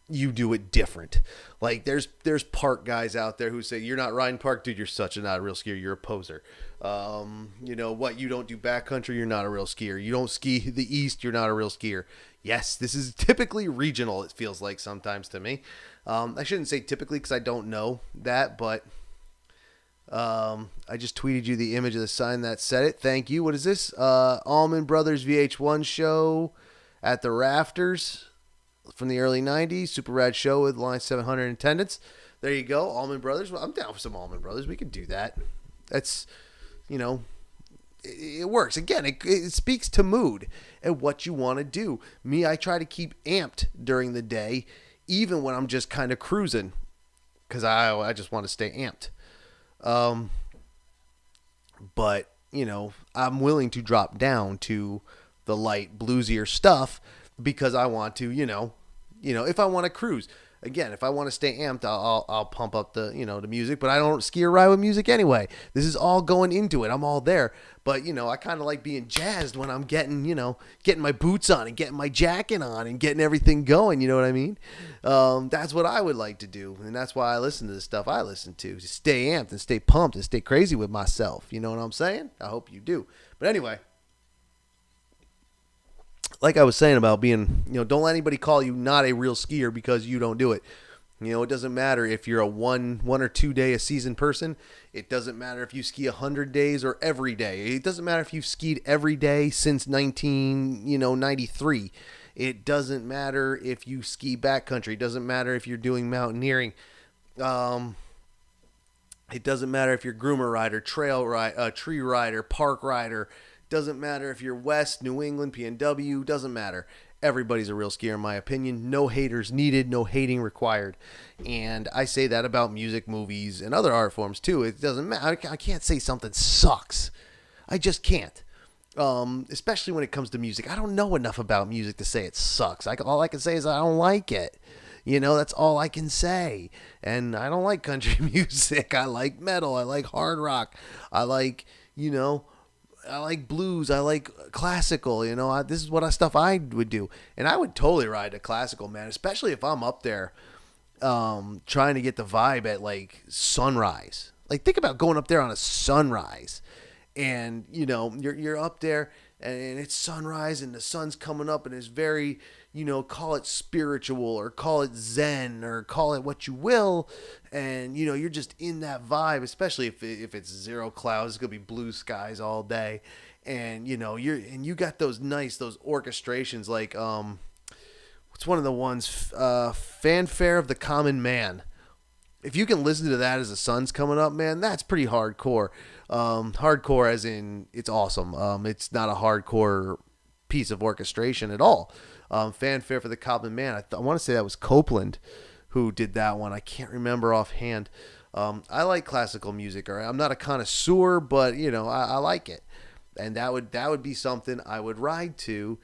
you do it different. Like there's park guys out there who say you're not riding park, dude, you're such a not a real skier, you're a poser. You don't do backcountry, you're not a real skier. You don't ski the east, you're not a real skier. Yes, this is typically regional, it feels like sometimes to me. I shouldn't say typically because I don't know that, but I just tweeted you the image of the sign that said it. Thank you. What is this? Allman Brothers VH1 show at the Rafters from the early 90s. Super rad show with line 700 attendance. There you go. Allman Brothers. Well, I'm down for some Allman Brothers. We could do that. That's, it works. Again, it speaks to mood and what you want to do. Me, I try to keep amped during the day, even when I'm just kind of cruising, because I just want to stay amped. But, I'm willing to drop down to the light bluesier stuff because I want to, if I want to cruise. Again, if I want to stay amped, I'll pump up the, the music, but I don't ski or ride with music anyway. This is all going into it. I'm all there. But, I kind of like being jazzed when I'm getting my boots on and getting my jacket on and getting everything going. You know what I mean? That's what I would like to do. And that's why I listen to the stuff I listen to stay amped and stay pumped and stay crazy with myself. You know what I'm saying? I hope you do. But anyway, like I was saying about being, don't let anybody call you not a real skier because you don't do it. It doesn't matter if you're a one or 2 day a season person. It doesn't matter if you ski 100 days or every day. It doesn't matter if you've skied every day since 1993. It doesn't matter if you ski backcountry. It doesn't matter if you're doing mountaineering. It doesn't matter if you're groomer rider, trail rider, tree rider, park rider. Doesn't matter if you're West, New England, PNW. Doesn't matter. Everybody's a real skier, in my opinion. No haters needed. No hating required. And I say that about music, movies, and other art forms, too. It doesn't matter. I can't say something sucks. I just can't. Especially when it comes to music. I don't know enough about music to say it sucks. All I can say is I don't like it. That's all I can say. And I don't like country music. I like metal. I like hard rock. I like, I like blues. I like classical. This is what stuff I would do. And I would totally ride to classical, man, especially if I'm up there trying to get the vibe at like sunrise. Like think about going up there on a sunrise and, you're up there and it's sunrise and the sun's coming up and it's very, call it spiritual or call it Zen or call it what you will. And, you're just in that vibe, especially if it's zero clouds, it's going to be blue skies all day. And, you got those orchestrations like, what's one of the ones, Fanfare of the Common Man. If you can listen to that as the sun's coming up, man, that's pretty hardcore. Hardcore as in it's awesome. It's not a hardcore piece of orchestration at all. Fanfare for the Common Man. I want to say that was Copeland who did that one. I can't remember offhand. I like classical music. Or I'm not a connoisseur, but I like it, and that would be something I would ride to,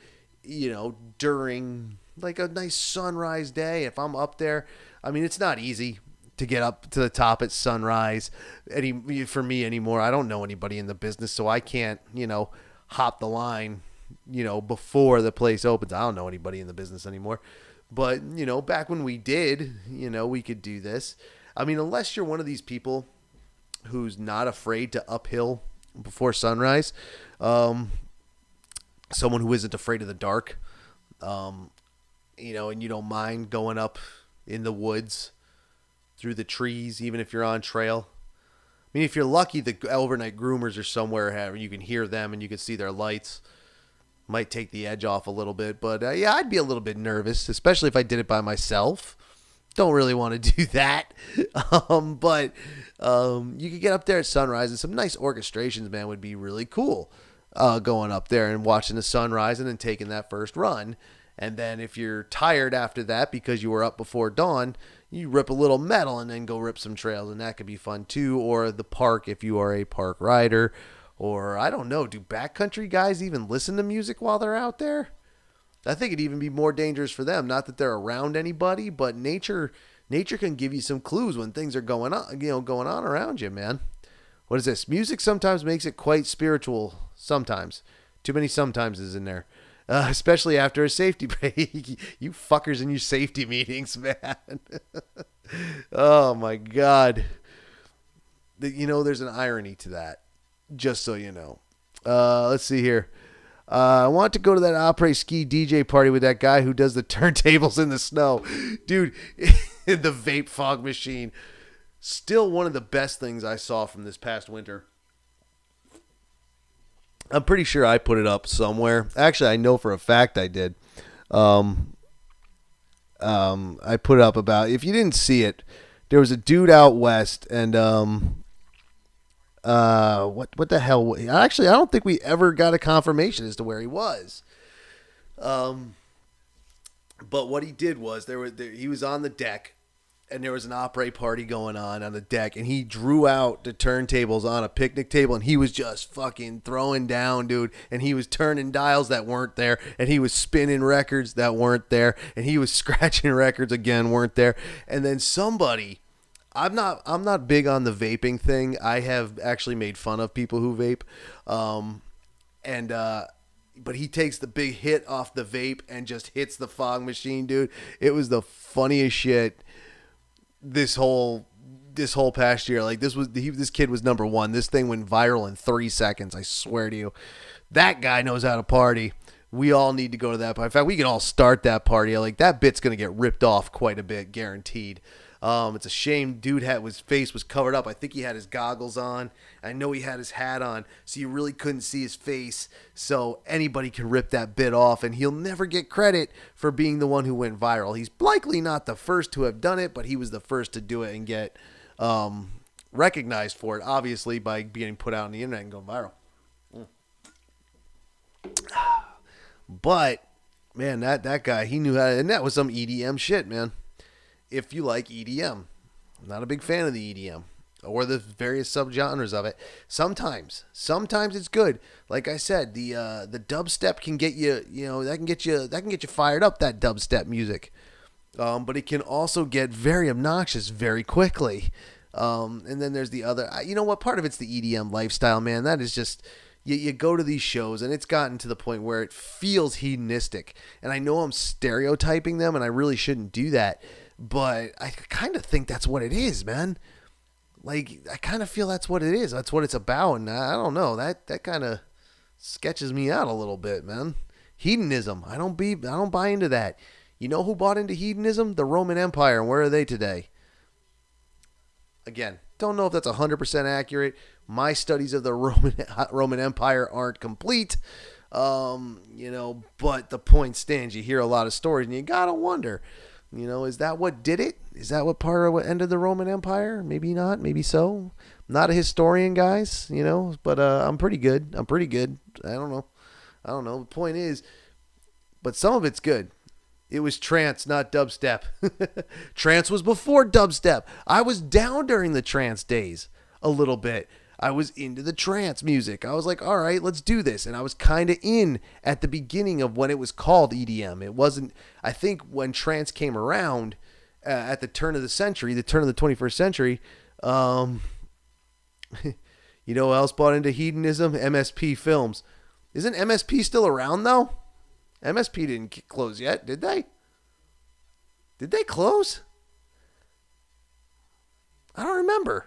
during like a nice sunrise day. If I'm up there, I mean, it's not easy to get up to the top at sunrise for me anymore. I don't know anybody in the business, so I can't, hop the line, before the place opens. I don't know anybody in the business anymore. But, back when we did, we could do this. I mean, unless you're one of these people who's not afraid to uphill before sunrise, someone who isn't afraid of the dark, and you don't mind going up in the woods through the trees, even if you're on trail. I mean, if you're lucky, the overnight groomers are somewhere, you can hear them and you can see their lights. Might take the edge off a little bit, but yeah, I'd be a little bit nervous, especially if I did it by myself. Don't really want to do that. But you could get up there at sunrise, and some nice orchestrations, man, would be really cool. Going up there and watching the sunrise and then taking that first run. And then if you're tired after that because you were up before dawn, you rip a little metal and then go rip some trails, and that could be fun too. Or the park if you are a park rider. Or I don't know, do backcountry guys even listen to music while they're out there? I think it'd even be more dangerous for them. Not that they're around anybody, but nature can give you some clues when things are going on around you, man. What is this? Music sometimes makes it quite spiritual. Sometimes. Too many sometimes is in there. Especially after a safety break. You fuckers in your safety meetings, man. Oh, my God. There's an irony to that. Just so you know. Let's see here. I want to go to that après ski DJ party with that guy who does the turntables in the snow. Dude, the vape fog machine. Still one of the best things I saw from this past winter. I'm pretty sure I put it up somewhere. Actually, I know for a fact I did. I put it up about, if you didn't see it, there was a dude out west, and what the hell? Actually, I don't think we ever got a confirmation as to where he was. But what he did was he was on the deck, and there was an après party going on the deck, and he drew out the turntables on a picnic table, and he was just fucking throwing down, dude, and he was turning dials that weren't there, and he was spinning records that weren't there, and he was scratching records again, weren't there, and then somebody, I'm not big on the vaping thing. I have actually made fun of people who vape, but he takes the big hit off the vape and just hits the fog machine, dude. It was the funniest shit. This whole past year, like this kid was number one. This thing went viral in 3 seconds. I swear to you, that guy knows how to party. We all need to go to that party. In fact, we can all start that party. Like, that bit's gonna get ripped off quite a bit, guaranteed. It's a shame dude his face was covered up. I think he had his goggles on. I know he had his hat on, so you really couldn't see his face. So anybody can rip that bit off, and he'll never get credit for being the one who went viral. He's likely not the first to have done it, but he was the first to do it and get recognized for it, obviously, by being put out on the internet and going viral. But, man, that guy, he knew how to, and that was some EDM shit, man. If you like EDM. I'm not a big fan of the EDM or the various subgenres of it. Sometimes it's good. Like I said, the dubstep can get you, that can get you fired up, that dubstep music. But it can also get very obnoxious very quickly. And then there's the other, part of it's the EDM lifestyle, man. That is just, you go to these shows and it's gotten to the point where it feels hedonistic. And I know I'm stereotyping them and I really shouldn't do that. But I kind of think that's what it is, man. Like, I kind of feel that's what it is. That's what it's about. And I don't know. That kind of sketches me out a little bit, man. Hedonism. I don't buy into that. You know who bought into hedonism? The Roman Empire. And where are they today? Again, don't know if that's 100% accurate. My studies of the Roman Empire aren't complete. But the point stands. You hear a lot of stories and you gotta wonder, is that what did it? Is that what part of what ended the Roman Empire? Maybe not. Maybe so. I'm not a historian, guys, but I'm pretty good. I don't know. I don't know. The point is, but some of it's good. It was trance, not dubstep. Trance was before dubstep. I was down during the trance days a little bit. I was into the trance music. I was like, all right, let's do this. And I was kind of in at the beginning of when it was called EDM. It wasn't, I think when trance came around at the turn of the century, the turn of the 21st century, you know who else bought into hedonism? MSP Films. Isn't MSP still around though? MSP didn't close yet, did they? Did they close? I don't remember.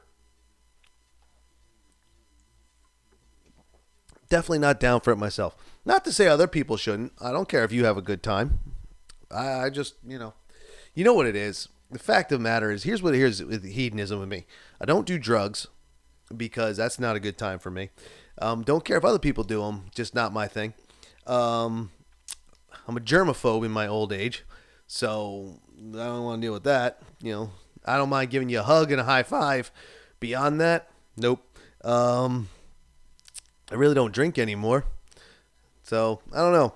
Definitely not down for it myself. Not to say other people shouldn't. I don't care if you have a good time. I just, you know what it is. The fact of the matter is, here's what it is with hedonism with me. I don't do drugs because that's not a good time for me. Don't care if other people do them, just not my thing. I'm a germaphobe in my old age, so I don't want to deal with that. I don't mind giving you a hug and a high five. Beyond that, nope. I really don't drink anymore, so I don't know.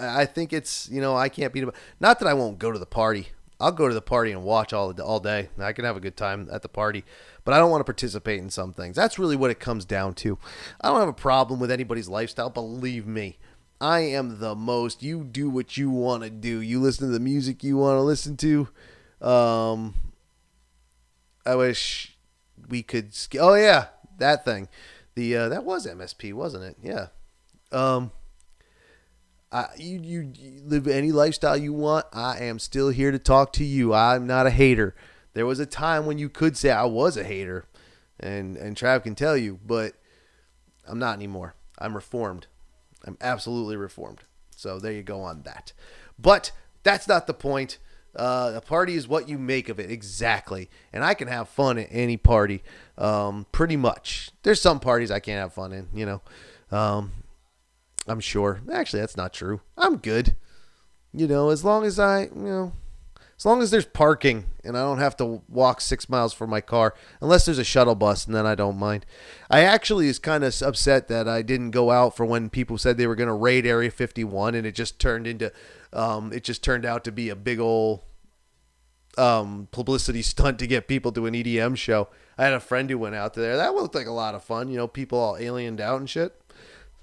I think it's, I can't beat it. Not that I won't go to the party. I'll go to the party and watch all day. I can have a good time at the party, but I don't want to participate in some things. That's really what it comes down to. I don't have a problem with anybody's lifestyle. Believe me. I am the most. You do what you want to do. You listen to the music you want to listen to. I wish we could. Oh yeah, that thing. That was MSP, wasn't it? Yeah. You live any lifestyle you want. I am still here to talk to you. I'm not a hater. There was a time when you could say I was a hater, and Trav can tell you, but I'm not anymore. I'm reformed. I'm absolutely reformed. So there you go on that. But that's not the point. A party is what you make of it. Exactly. And I can have fun at any party. Pretty much. There's some parties I can't have fun in, I'm sure. Actually, that's not true. I'm good. As long as as long as there's parking and I don't have to walk 6 miles from my car, unless there's a shuttle bus, and then I don't mind. I actually is kind of upset that I didn't go out for when people said they were going to raid Area 51, and it just turned out to be a big old publicity stunt to get people to an EDM show. I had a friend who went out there. That looked like a lot of fun. People all aliened out and shit.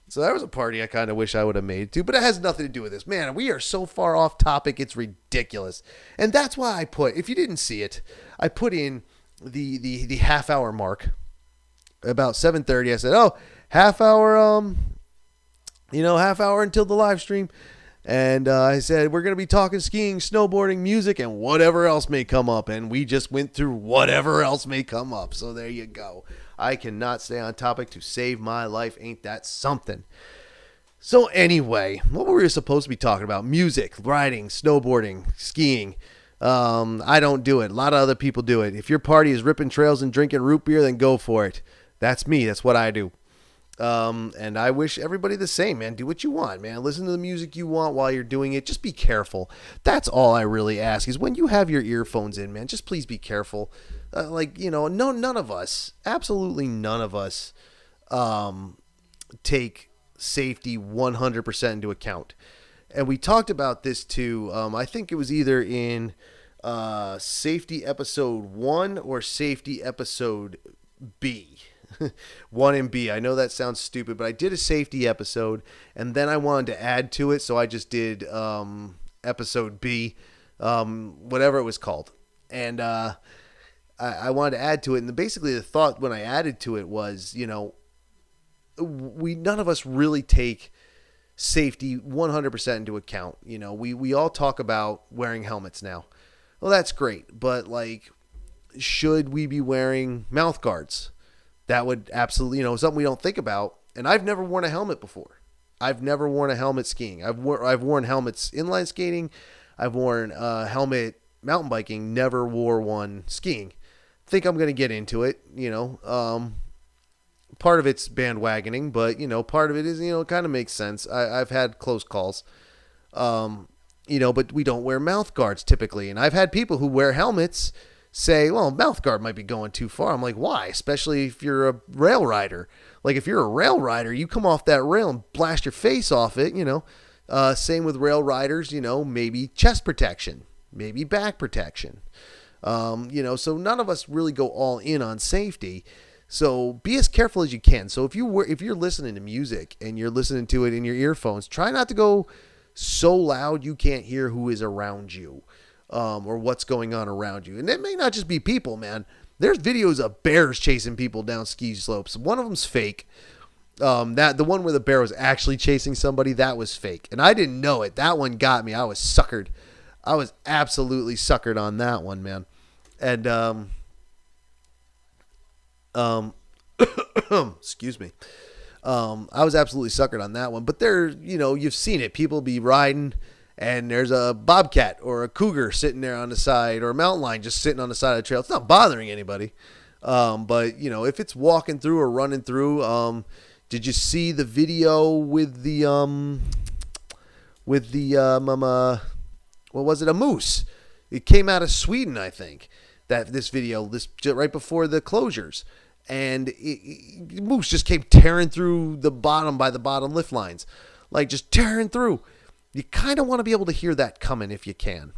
So that was a party I kind of wish I would have made too, but it has nothing to do with this. Man, we are so far off topic, it's ridiculous. And that's why if you didn't see it, I put in the half hour mark about 7:30. I said, half hour, half hour until the live stream. And I said, we're going to be talking skiing, snowboarding, music, and whatever else may come up. And we just went through whatever else may come up. So there you go. I cannot stay on topic to save my life. Ain't that something? So anyway, what were we supposed to be talking about? Music, riding, snowboarding, skiing. I don't do it. A lot of other people do it. If your party is ripping trails and drinking root beer, then go for it. That's me. That's what I do. And I wish everybody the same, man. Do what you want, man. Listen to the music you want while you're doing it. Just be careful. That's all I really ask is when you have your earphones in, man, just please be careful. None of us, absolutely none of us, take safety 100% into account. And we talked about this too. I think it was either in, safety episode 1 or safety episode B. 1 and B. I know that sounds stupid, but I did a safety episode and then I wanted to add to it. So I just did, episode B, whatever it was called. And, I wanted to add to it. And basically the thought when I added to it was, none of us really take safety 100% into account. We all talk about wearing helmets now. Well, that's great. But should we be wearing mouth guards? That would absolutely, something we don't think about. And I've never worn a helmet before. I've never worn a helmet skiing. I've worn helmets inline skating. I've worn a helmet mountain biking. Never wore one skiing. Think I'm going to get into it. Part of it's bandwagoning, but part of it is, it kind of makes sense. I've had close calls, but we don't wear mouth guards typically. And I've had people who wear helmets say, well, mouth guard might be going too far. I'm like, why? Especially if you're a rail rider. Like if you're a rail rider, you come off that rail and blast your face off it, Same with rail riders, maybe chest protection, maybe back protection. So none of us really go all in on safety. So be as careful as you can. So if you're listening to music and you're listening to it in your earphones, try not to go so loud you can't hear who is around you, or what's going on around you. And it may not just be people, man. There's videos of bears chasing people down ski slopes. One of them's fake. The one where the bear was actually chasing somebody, that was fake. And I didn't know it. That one got me. I was suckered. I was absolutely suckered on that one, man. And excuse me. I was absolutely suckered on that one. But you've seen it. People be riding and there's a bobcat or a cougar sitting there on the side, or a mountain lion just sitting on the side of the trail. It's not bothering anybody. But if it's walking through or running through, did you see the video with the what was it? A moose. It came out of Sweden, I think. This video, right before the closures, and moose just came tearing through the bottom by the bottom lift lines, like just tearing through. You kind of want to be able to hear that coming if you can.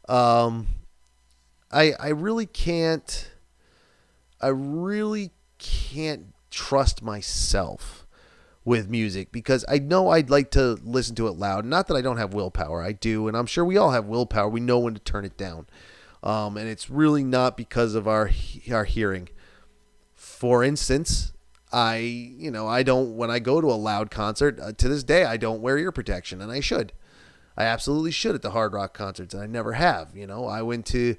I really can't. I really can't trust myself with music, because I know I'd like to listen to it loud. Not that I don't have willpower. I do, and I'm sure we all have willpower. We know when to turn it down. And it's really not because of our hearing. For instance, I don't, when I go to a loud concert, to this day, I don't wear ear protection, and I should. I absolutely should at the Hard Rock concerts, and I never have. I went to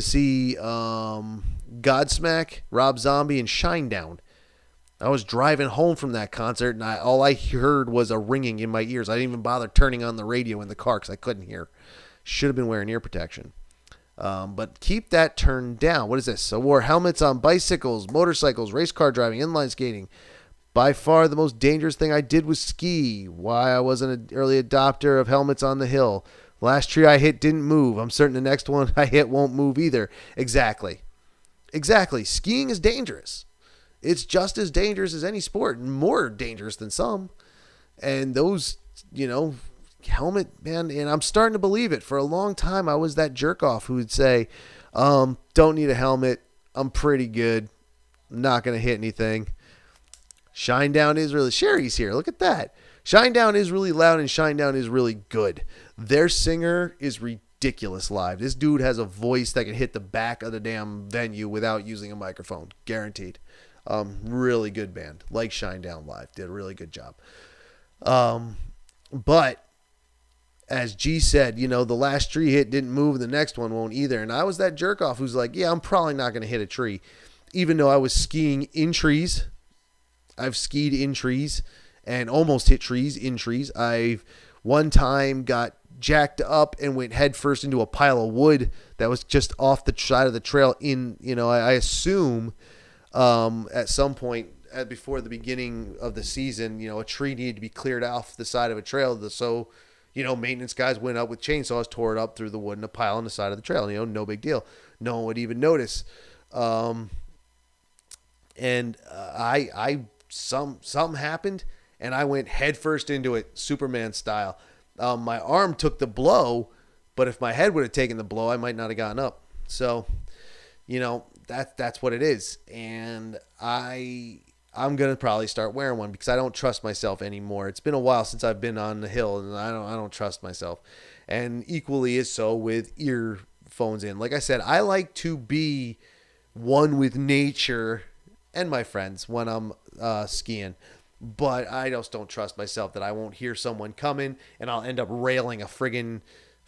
see Godsmack, Rob Zombie, and Shinedown. I was driving home from that concert, and all I heard was a ringing in my ears. I didn't even bother turning on the radio in the car because I couldn't hear. Should have been wearing ear protection. But keep that turned down. What is this? I wore helmets on bicycles, motorcycles, race car driving, inline skating. By far the most dangerous thing I did was ski. Why I wasn't an early adopter of helmets on the hill. Last tree I hit didn't move. I'm certain the next one I hit won't move either. Exactly. Skiing is dangerous. It's just as dangerous as any sport, and more dangerous than some. And those, helmet, man, and I'm starting to believe it. For a long time, I was that jerk off who would say, don't need a helmet. I'm pretty good. I'm not going to hit anything. Shinedown is really, Sherry's here. Look at that. Shinedown is really loud, and Shinedown is really good. Their singer is ridiculous live. This dude has a voice that can hit the back of the damn venue without using a microphone. Guaranteed. Really good band. Like Shinedown live. Did a really good job. But as G said, the last tree hit didn't move, and the next one won't either. And I was that jerk off who's like, yeah, I'm probably not going to hit a tree. Even though I was skiing in trees. I've skied in trees and almost hit trees in trees. I've one time got jacked up and went headfirst into a pile of wood that was just off the side of the trail. I assume at some point before the beginning of the season, a tree needed to be cleared off the side of a trail. So, maintenance guys went up with chainsaws, tore it up through the wood in a pile on the side of the trail. No big deal. No one would even notice. Something happened, and I went headfirst into it, Superman style. My arm took the blow, but if my head would have taken the blow, I might not have gotten up. So, that's what it is. And I'm going to probably start wearing one because I don't trust myself anymore. It's been a while since I've been on the hill, and I don't trust myself. And equally is so with earphones in. Like I said, I like to be one with nature and my friends when I'm skiing. But I just don't trust myself that I won't hear someone coming and I'll end up railing a friggin'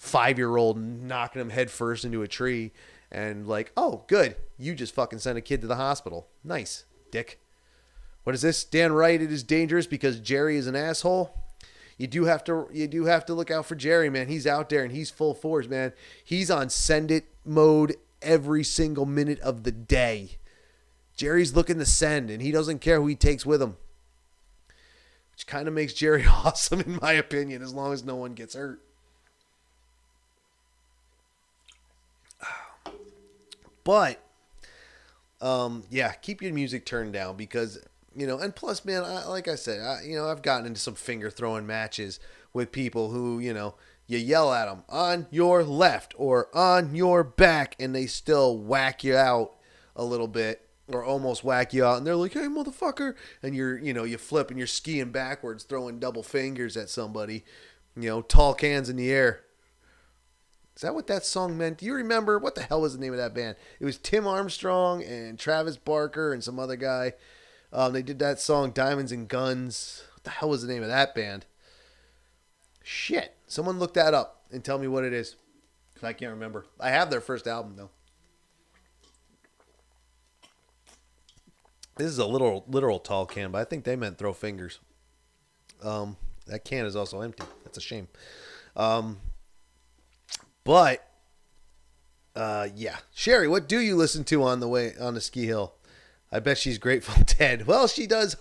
5-year-old, knocking him head first into a tree. And like, oh, good. You just fucking sent a kid to the hospital. Nice, dick. What is this? Dan Wright, it is dangerous because Jerry is an asshole. You do have to look out for Jerry, man. He's out there and he's full force, man. He's on send it mode every single minute of the day. Jerry's looking to send, and he doesn't care who he takes with him. Which kind of makes Jerry awesome, in my opinion, as long as no one gets hurt. But yeah, keep your music turned down because and plus, man, like I said, I've gotten into some finger throwing matches with people who you yell at them on your left or on your back, and they still whack you out a little bit or almost whack you out, and they're like, "Hey, motherfucker!" And you flip and you're skiing backwards, throwing double fingers at somebody, tall cans in the air. Is that what that song meant? Do you remember? What the hell was the name of that band? It was Tim Armstrong and Travis Barker and some other guy. They did that song, Diamonds and Guns. What the hell was the name of that band? Shit. Someone look that up and tell me what it is. Because I can't remember. I have their first album, though. This is a literal tall can, but I think they meant throw fingers. That can is also empty. That's a shame. But, yeah. Sherry, what do you listen to on the ski hill? I bet she's Grateful Dead. Well, she does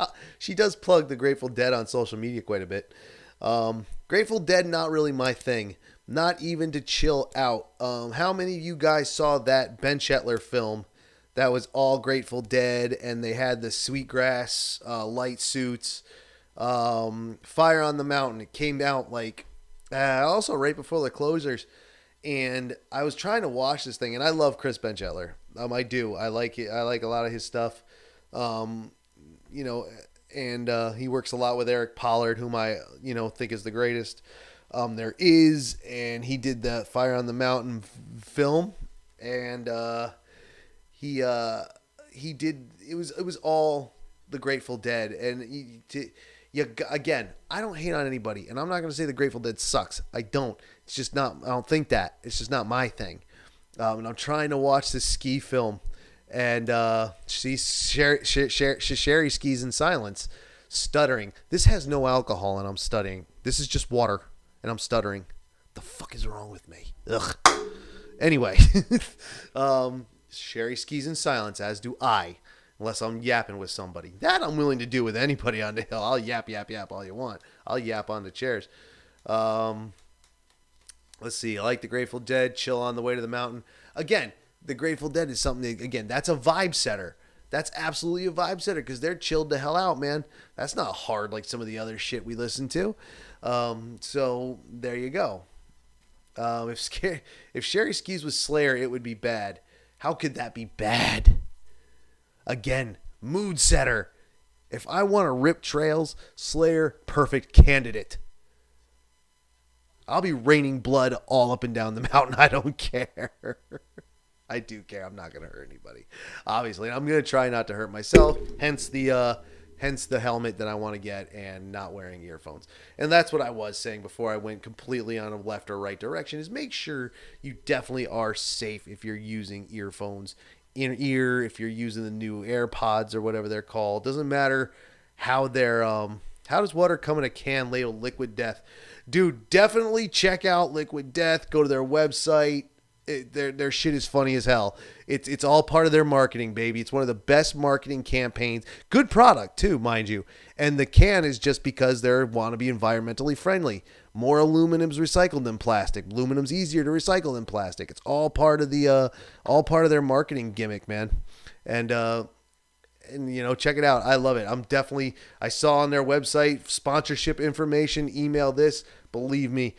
plug the Grateful Dead on social media quite a bit. Grateful Dead, not really my thing. Not even to chill out. How many of you guys saw that Ben Shetler film that was all Grateful Dead, and they had the Sweetgrass light suits, Fire on the Mountain? It came out also right before the closers. And I was trying to watch this thing, and I love Chris Ben Shetler. I do. I like it. I like a lot of his stuff. And he works a lot with Eric Pollard, whom I, think is the greatest there is. And he did the Fire on the Mountain film, and he did. It was all the Grateful Dead, and again, I don't hate on anybody, and I'm not going to say the Grateful Dead sucks. I don't. It's just not. I don't think that. It's just not my thing. And I'm trying to watch this ski film, and Sherry skis in silence, stuttering. This has no alcohol, and I'm stuttering. This is just water, and I'm stuttering. The fuck is wrong with me? Ugh. Anyway, Sherry skis in silence, as do I. Unless I'm yapping with somebody. That I'm willing to do with anybody on the hill. I'll yap all you want. I'll yap on the chairs. Let's see. I like the Grateful Dead. Chill on the way to the mountain. Again, the Grateful Dead is something, that's a vibe setter. That's absolutely a vibe setter because they're chilled the hell out, man. That's not hard like some of the other shit we listen to. So there you go. If Sherry skis with Slayer, it would be bad. How could that be bad? Again, mood setter. If I want to rip trails, Slayer, perfect candidate. I'll be raining blood all up and down the mountain. I don't care. I do care. I'm not going to hurt anybody. Obviously, I'm going to try not to hurt myself. Hence the helmet that I want to get and not wearing earphones. And that's what I was saying before I went completely on a left or right direction, is make sure you definitely are safe if you're using earphones in ear, if you're using the new AirPods or whatever they're called. Doesn't matter how they're how does water come in a can labeled Liquid Death? Dude, definitely check out Liquid Death. Go to their website. Their shit is funny as hell. It's all part of their marketing, baby. It's one of the best marketing campaigns. Good product too, mind you. And the can is just because they want to be environmentally friendly. More aluminum's recycled than plastic. Aluminum's easier to recycle than plastic. It's all part of their marketing gimmick, man. And check it out. I love it. I saw on their website sponsorship information. Email this. Believe me,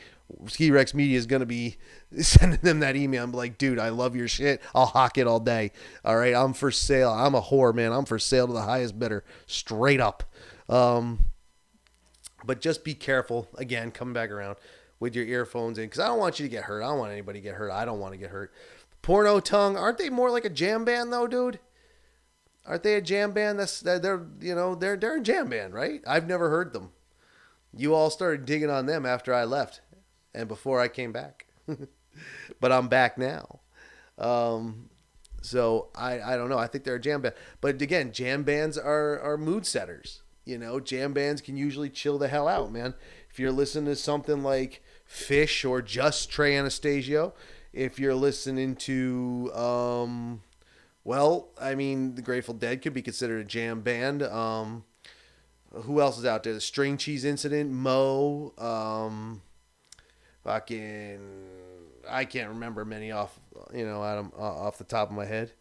Ski Rex Media is going to be sending them that email. I'm like, dude, I love your shit. I'll hawk it all day. All right, I'm for sale. I'm a whore, man. I'm for sale to the highest bidder. Straight up. But just be careful. Again, coming back around with your earphones in, because I don't want you to get hurt. I don't want anybody to get hurt. I don't want to get hurt. Porno Tongue, aren't they more like a jam band though, dude? Aren't they a jam band? They're a jam band, right? I've never heard them. You all started digging on them after I left and before I came back. But I'm back now. So I don't know. I think they're a jam band. But again, jam bands are mood setters. Jam bands can usually chill the hell out, man. If you're listening to something like Fish or just Trey Anastasio, if you're listening to, the Grateful Dead could be considered a jam band. Who else is out there? The String Cheese Incident, Mo, I can't remember many off the top of my head.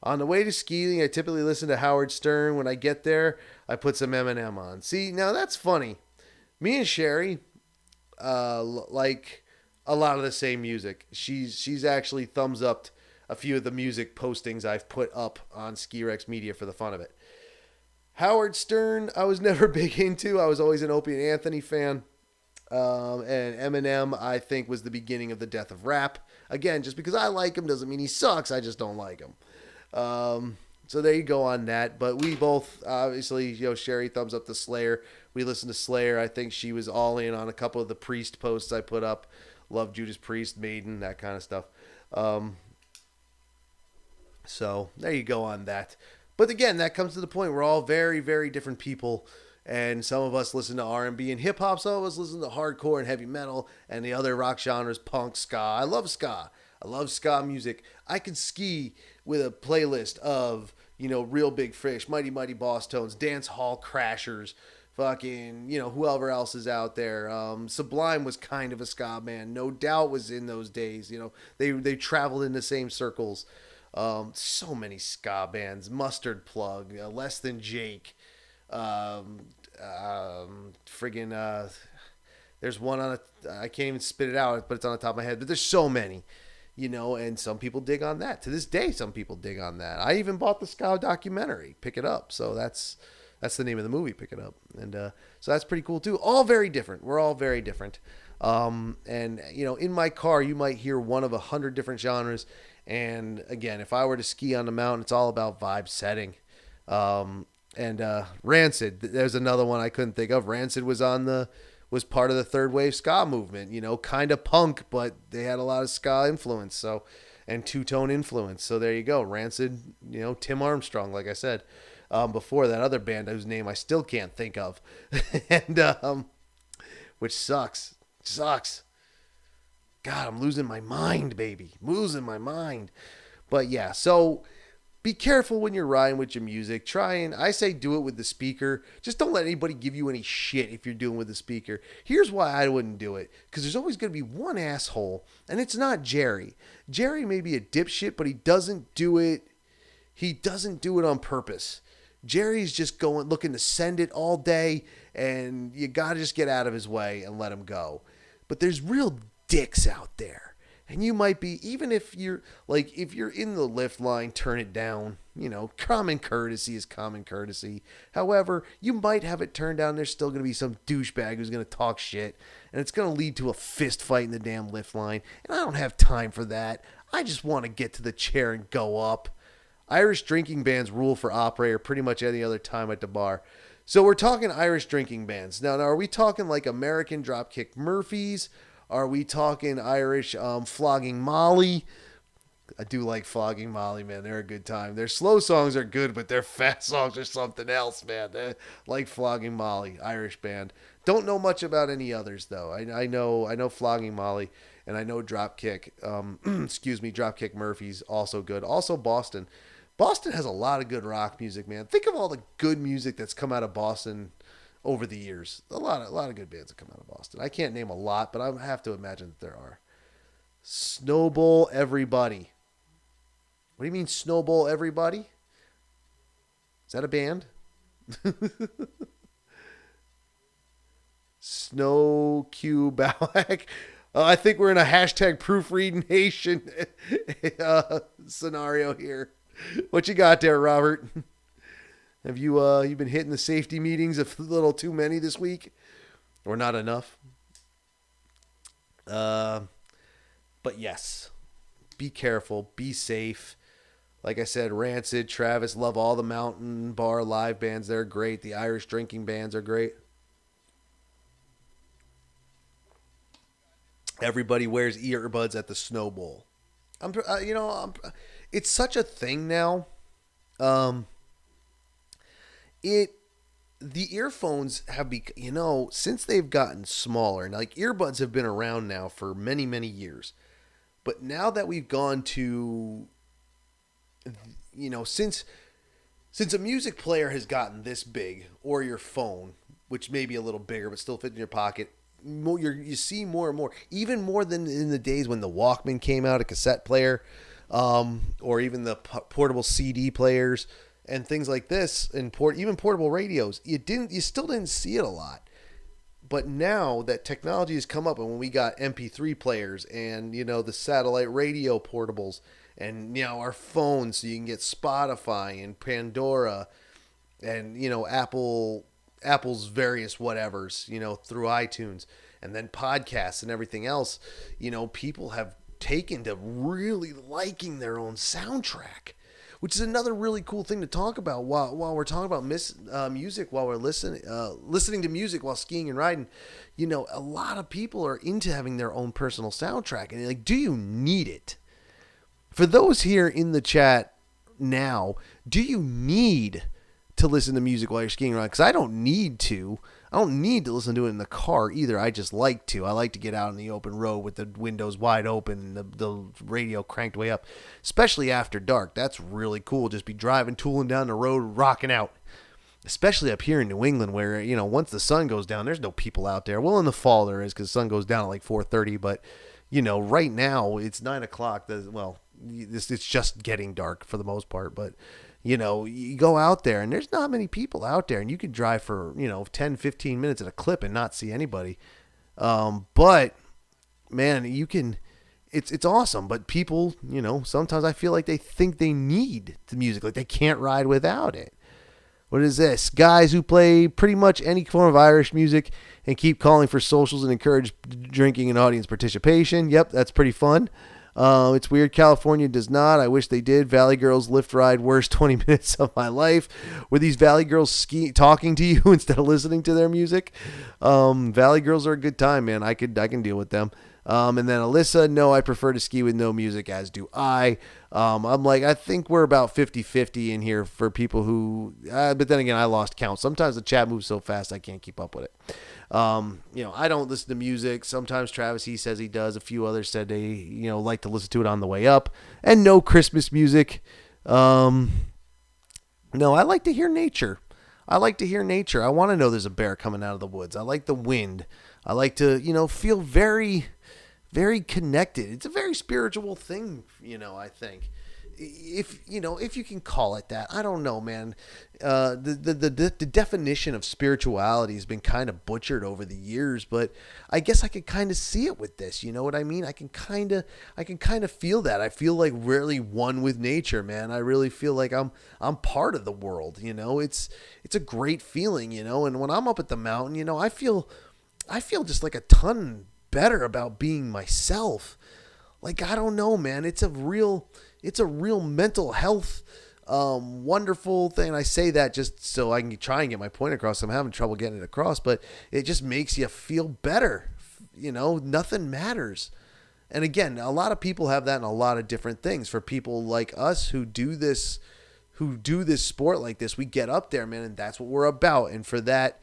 On the way to skiing, I typically listen to Howard Stern. When I get there, I put some Eminem on. See, now that's funny. Me and Sherry like a lot of the same music. She's actually thumbs upped a few of the music postings I've put up on Ski Rex Media for the fun of it. Howard Stern, I was never big into. I was always an Opie and Anthony fan. And Eminem, I think, was the beginning of the death of rap. Again, just because I like him doesn't mean he sucks. I just don't like him. So there you go on that. But we both, obviously, Sherry thumbs up the Slayer. We listened to Slayer. I think she was all in on a couple of the Priest posts I put up. Love Judas Priest, Maiden, that kind of stuff. So there you go on that. But again, that comes to the point. We're all very, very different people. And some of us listen to R&B and hip-hop. Some of us listen to hardcore and heavy metal. And the other rock genres, punk, ska. I love ska. I love ska music. I could ski with a playlist of, Real Big Fish, Mighty Mighty Boss Tones, Dance Hall Crashers, fucking, whoever else is out there. Sublime was kind of a ska band. No Doubt was in those days. They traveled in the same circles. So many ska bands. Mustard Plug, Less Than Jake. There's one on I can't even spit it out, but it's on the top of my head. But there's so many, and some people dig on that. To this day, some people dig on that. I even bought the ska documentary, Pick It Up. So that's the name of the movie, Pick It Up. And so that's pretty cool too. All very different. We're all very different. And in my car, you might hear one of 100 different genres. And again, if I were to ski on the mountain, it's all about vibe setting. And Rancid, there's another one I couldn't think of. Rancid was part of the third wave ska movement, kind of punk, but they had a lot of ska influence, and two-tone influence. So there you go. Rancid, Tim Armstrong, like I said, before that other band whose name I still can't think of. And which sucks. God, I'm losing my mind, baby. Losing my mind. But yeah, so be careful when you're riding with your music. I say do it with the speaker. Just don't let anybody give you any shit if you're doing with the speaker. Here's why I wouldn't do it. Because there's always going to be one asshole, and it's not Jerry. Jerry may be a dipshit, but he doesn't do it. He doesn't do it on purpose. Jerry's just looking to send it all day, and you got to just get out of his way and let him go. But there's real dicks out there. And you might be, even if you're in the lift line, turn it down. Common courtesy is common courtesy. However, you might have it turned down. There's still going to be some douchebag who's going to talk shit. And it's going to lead to a fist fight in the damn lift line. And I don't have time for that. I just want to get to the chair and go up. Irish drinking bans rule for operator pretty much any other time at the bar. So we're talking Irish drinking bans. Now are we talking like American Dropkick Murphys? Are we talking Irish Flogging Molly? I do like Flogging Molly, man. They're a good time. Their slow songs are good, but their fast songs are something else, man. They're like Flogging Molly, Irish band. Don't know much about any others, though. I know Flogging Molly, and I know Dropkick. Dropkick Murphys, also good. Also Boston. Boston has a lot of good rock music, man. Think of all the good music that's come out of Boston over the years. A lot of good bands have come out of Boston. I can't name a lot, but I have to imagine that there are. Snowball Everybody. What do you mean Snowball Everybody? Is that a band? Snow Cube Ballack. I think we're in a hashtag proofread nation scenario here. What you got there, Robert? Have you been hitting the safety meetings a little too many this week? Or not enough? But yes. Be careful. Be safe. Like I said, Rancid, Travis, love all the Mountain Bar live bands. They're great. The Irish drinking bands are great. Everybody wears earbuds at the Snow Bowl. It's such a thing now. The earphones have since they've gotten smaller, like earbuds have been around now for many, many years. But now that we've gone to, since a music player has gotten this big, or your phone, which may be a little bigger but still fit in your pocket, you see more and more, even more than in the days when the Walkman came out, a cassette player. or even the portable CD players and things like this, and even portable radios. You still didn't see it a lot. But now that technology has come up, and when we got MP3 players and the satellite radio portables, and our phones, so you can get Spotify and Pandora, and Apple's various whatevers, through iTunes, and then podcasts and everything else, people have taken to really liking their own soundtrack, which is another really cool thing to talk about while we're talking about music, while we're listening to music while skiing and riding. A lot of people are into having their own personal soundtrack, and like, do you need it? For those here in the chat now, do you need to listen to music while you're skiing around? Because I don't need to. I don't need to listen to it in the car either. I just like to. I like to get out in the open road with the windows wide open and the radio cranked way up, especially after dark. That's really cool. Just be driving, tooling down the road, rocking out. Especially up here in New England where, once the sun goes down, there's no people out there. Well, in the fall there is, because the sun goes down at like 4:30. But, right now it's 9 o'clock. It's just getting dark for the most part. But, you go out there and there's not many people out there, and you could drive for, 10, 15 minutes at a clip and not see anybody. But man, it's awesome. But people, sometimes I feel like they think they need the music, like they can't ride without it. What is this? Guys who play pretty much any form of Irish music and keep calling for socials and encourage drinking and audience participation. Yep, that's pretty fun. It's weird California does not. I wish they did. Valley Girls lift ride worst 20 minutes of my life. Were these Valley Girls talking to you instead of listening to their music? Valley Girls are a good time, man. I can deal with them. And then Alyssa, no, I prefer to ski with no music, as do I. I'm like, I think we're about 50-50 in here for people who, but then again, I lost count. Sometimes the chat moves so fast I can't keep up with it. I don't listen to music. Sometimes Travis, he says he does. A few others said they, like to listen to it on the way up. And no Christmas music. No, I like to hear nature. I want to know there's a bear coming out of the woods. I like the wind. I like to, feel very, very connected. It's a very spiritual thing, I think. If you can call it that. I don't know, man. The definition of spirituality has been kind of butchered over the years, but I guess I could kind of see it with this. You know what I mean? I can kind of feel that. I feel like really one with nature, man. I really feel like I'm part of the world. It's a great feeling. And when I'm up at the mountain, I feel just like a ton better about being myself. Like, I don't know, man. It's a real mental health wonderful thing. I say that just so I can try and get my point across. I'm having trouble getting it across, but it just makes you feel better. Nothing matters. And again, a lot of people have that in a lot of different things. For people like us who do this sport like this, we get up there, man, and that's what we're about. And for that,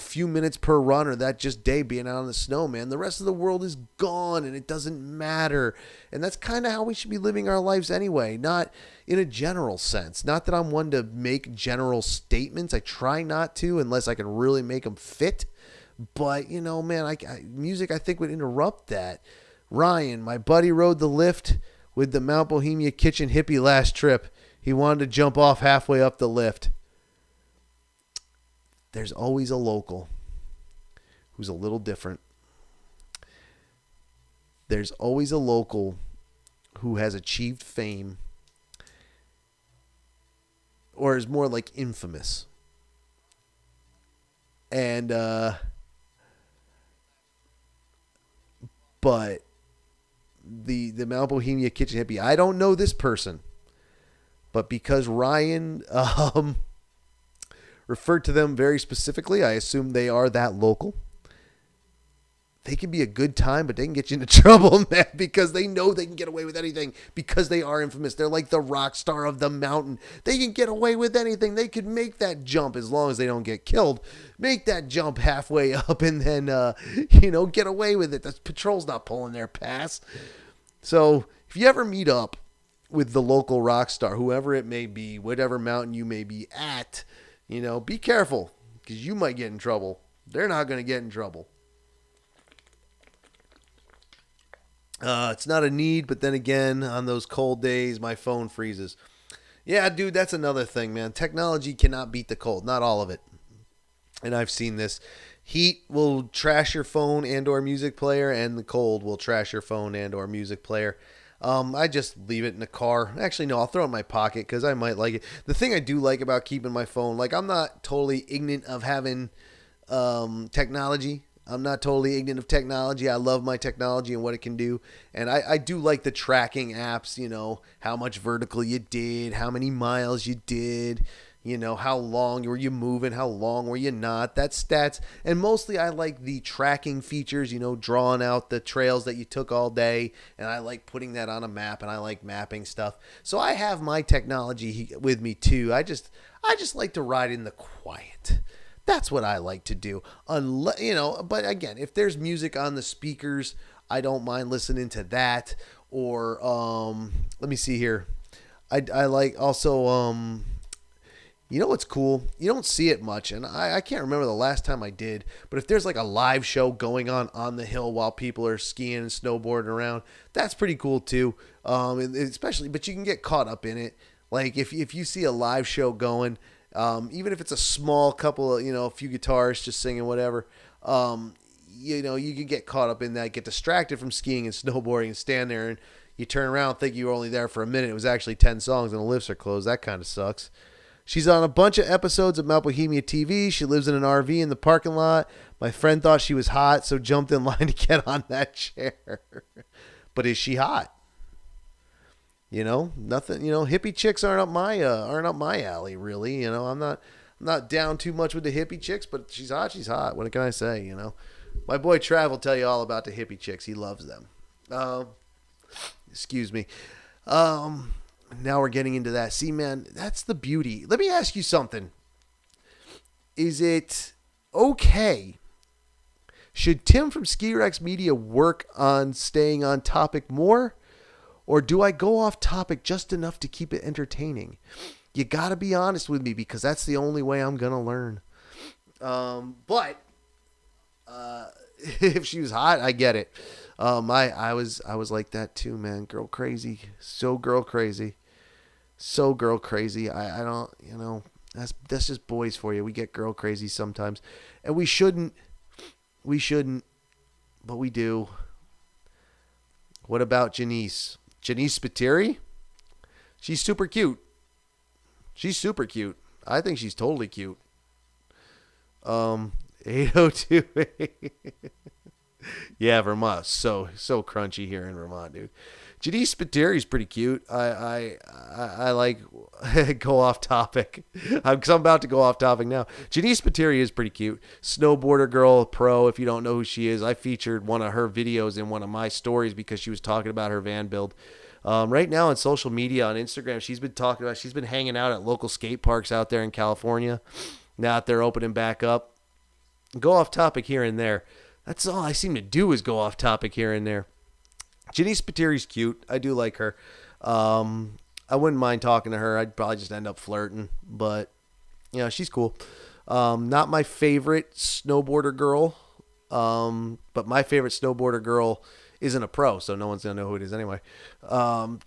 few minutes per run, or that just day being out in the snow, man, the rest of the world is gone and it doesn't matter. And that's kind of how we should be living our lives anyway, not in a general sense. Not that I'm one to make general statements. I try not to unless I can really make them fit. But, man, music I think would interrupt that. Ryan, my buddy rode the lift with the Mount Bohemia Kitchen hippie last trip. He wanted to jump off halfway up the lift. There's always a local who's a little different. There's always a local who has achieved fame, or is more like infamous. And, but the Mount Bohemia Kitchen hippie, I don't know this person, but because Ryan, referred to them very specifically, I assume they are that local. They can be a good time, but they can get you into trouble, man, because they know they can get away with anything because they are infamous. They're like the rock star of the mountain. They can get away with anything. They could make that jump as long as they don't get killed. Make that jump halfway up and then, get away with it. The patrol's not pulling their pass. So if you ever meet up with the local rock star, whoever it may be, whatever mountain you may be at, be careful, because you might get in trouble. They're not going to get in trouble. It's not a need, but then again, on those cold days, my phone freezes. Yeah, dude, that's another thing, man. Technology cannot beat the cold. Not all of it. And I've seen this. Heat will trash your phone and or music player, and the cold will trash your phone and or music player. I just leave it in the car. Actually, no, I'll throw it in my pocket because I might like it. The thing I do like about keeping my phone, like I'm not totally ignorant of having technology. I'm not totally ignorant of technology. I love my technology and what it can do. And I do like the tracking apps, how much vertical you did, how many miles you did, how long were you moving, how long were you not, that's stats. And mostly I like the tracking features, drawing out the trails that you took all day. And I like putting that on a map, and I like mapping stuff. So I have my technology with me too. I just like to ride in the quiet. That's what I like to do. But again, if there's music on the speakers, I don't mind listening to that. Or let me see here. I like also what's cool? You don't see it much, and I can't remember the last time I did. But if there's like a live show going on the hill while people are skiing and snowboarding around, that's pretty cool too. Especially, but you can get caught up in it. Like if you see a live show going. Even if it's a small couple of, a few guitars just singing whatever, you can get caught up in that, get distracted from skiing and snowboarding and stand there and you turn around, think you were only there for a minute. It was actually 10 songs and the lifts are closed. That kind of sucks. She's on a bunch of episodes of Mount Bohemia TV. She lives in an RV in the parking lot. My friend thought she was hot, so jumped in line to get on that chair. But is she hot? Nothing. Hippie chicks aren't up my alley, really. I'm not down too much with the hippie chicks, but she's hot. She's hot. What can I say? My boy Trav will tell you all about the hippie chicks. He loves them. Excuse me. Now we're getting into that. See, man, that's the beauty. Let me ask you something. Is it okay? Should Tim from Ski Rex Media work on staying on topic more? Or do I go off topic just enough to keep it entertaining? You got to be honest with me because that's the only way I'm going to learn. But if she was hot, I get it. I was like that too, man. Girl crazy. So girl crazy. So girl crazy. I don't, that's just boys for you. We get girl crazy sometimes. And we shouldn't, but we do. What about Janice? Janice Spiteri? She's super cute. She's super cute. I think she's totally cute. 802. Yeah, Vermont. So crunchy here in Vermont, dude. Janice Spiteri is pretty cute. I like go off topic. I'm about to go off topic now. Janice Spiteri is pretty cute. Snowboarder girl, pro. If you don't know who she is, I featured one of her videos in one of my stories because she was talking about her van build. Right now on social media, on Instagram, she's been hanging out at local skate parks out there in California. Now that they're opening back up. Go off topic here and there. That's all I seem to do is go off topic here and there. Janice Spiteri's cute. I do like her. I wouldn't mind talking to her. I'd probably just end up flirting, but she's cool. Not my favorite snowboarder girl, but my favorite snowboarder girl isn't a pro, so no one's gonna know who it is anyway. I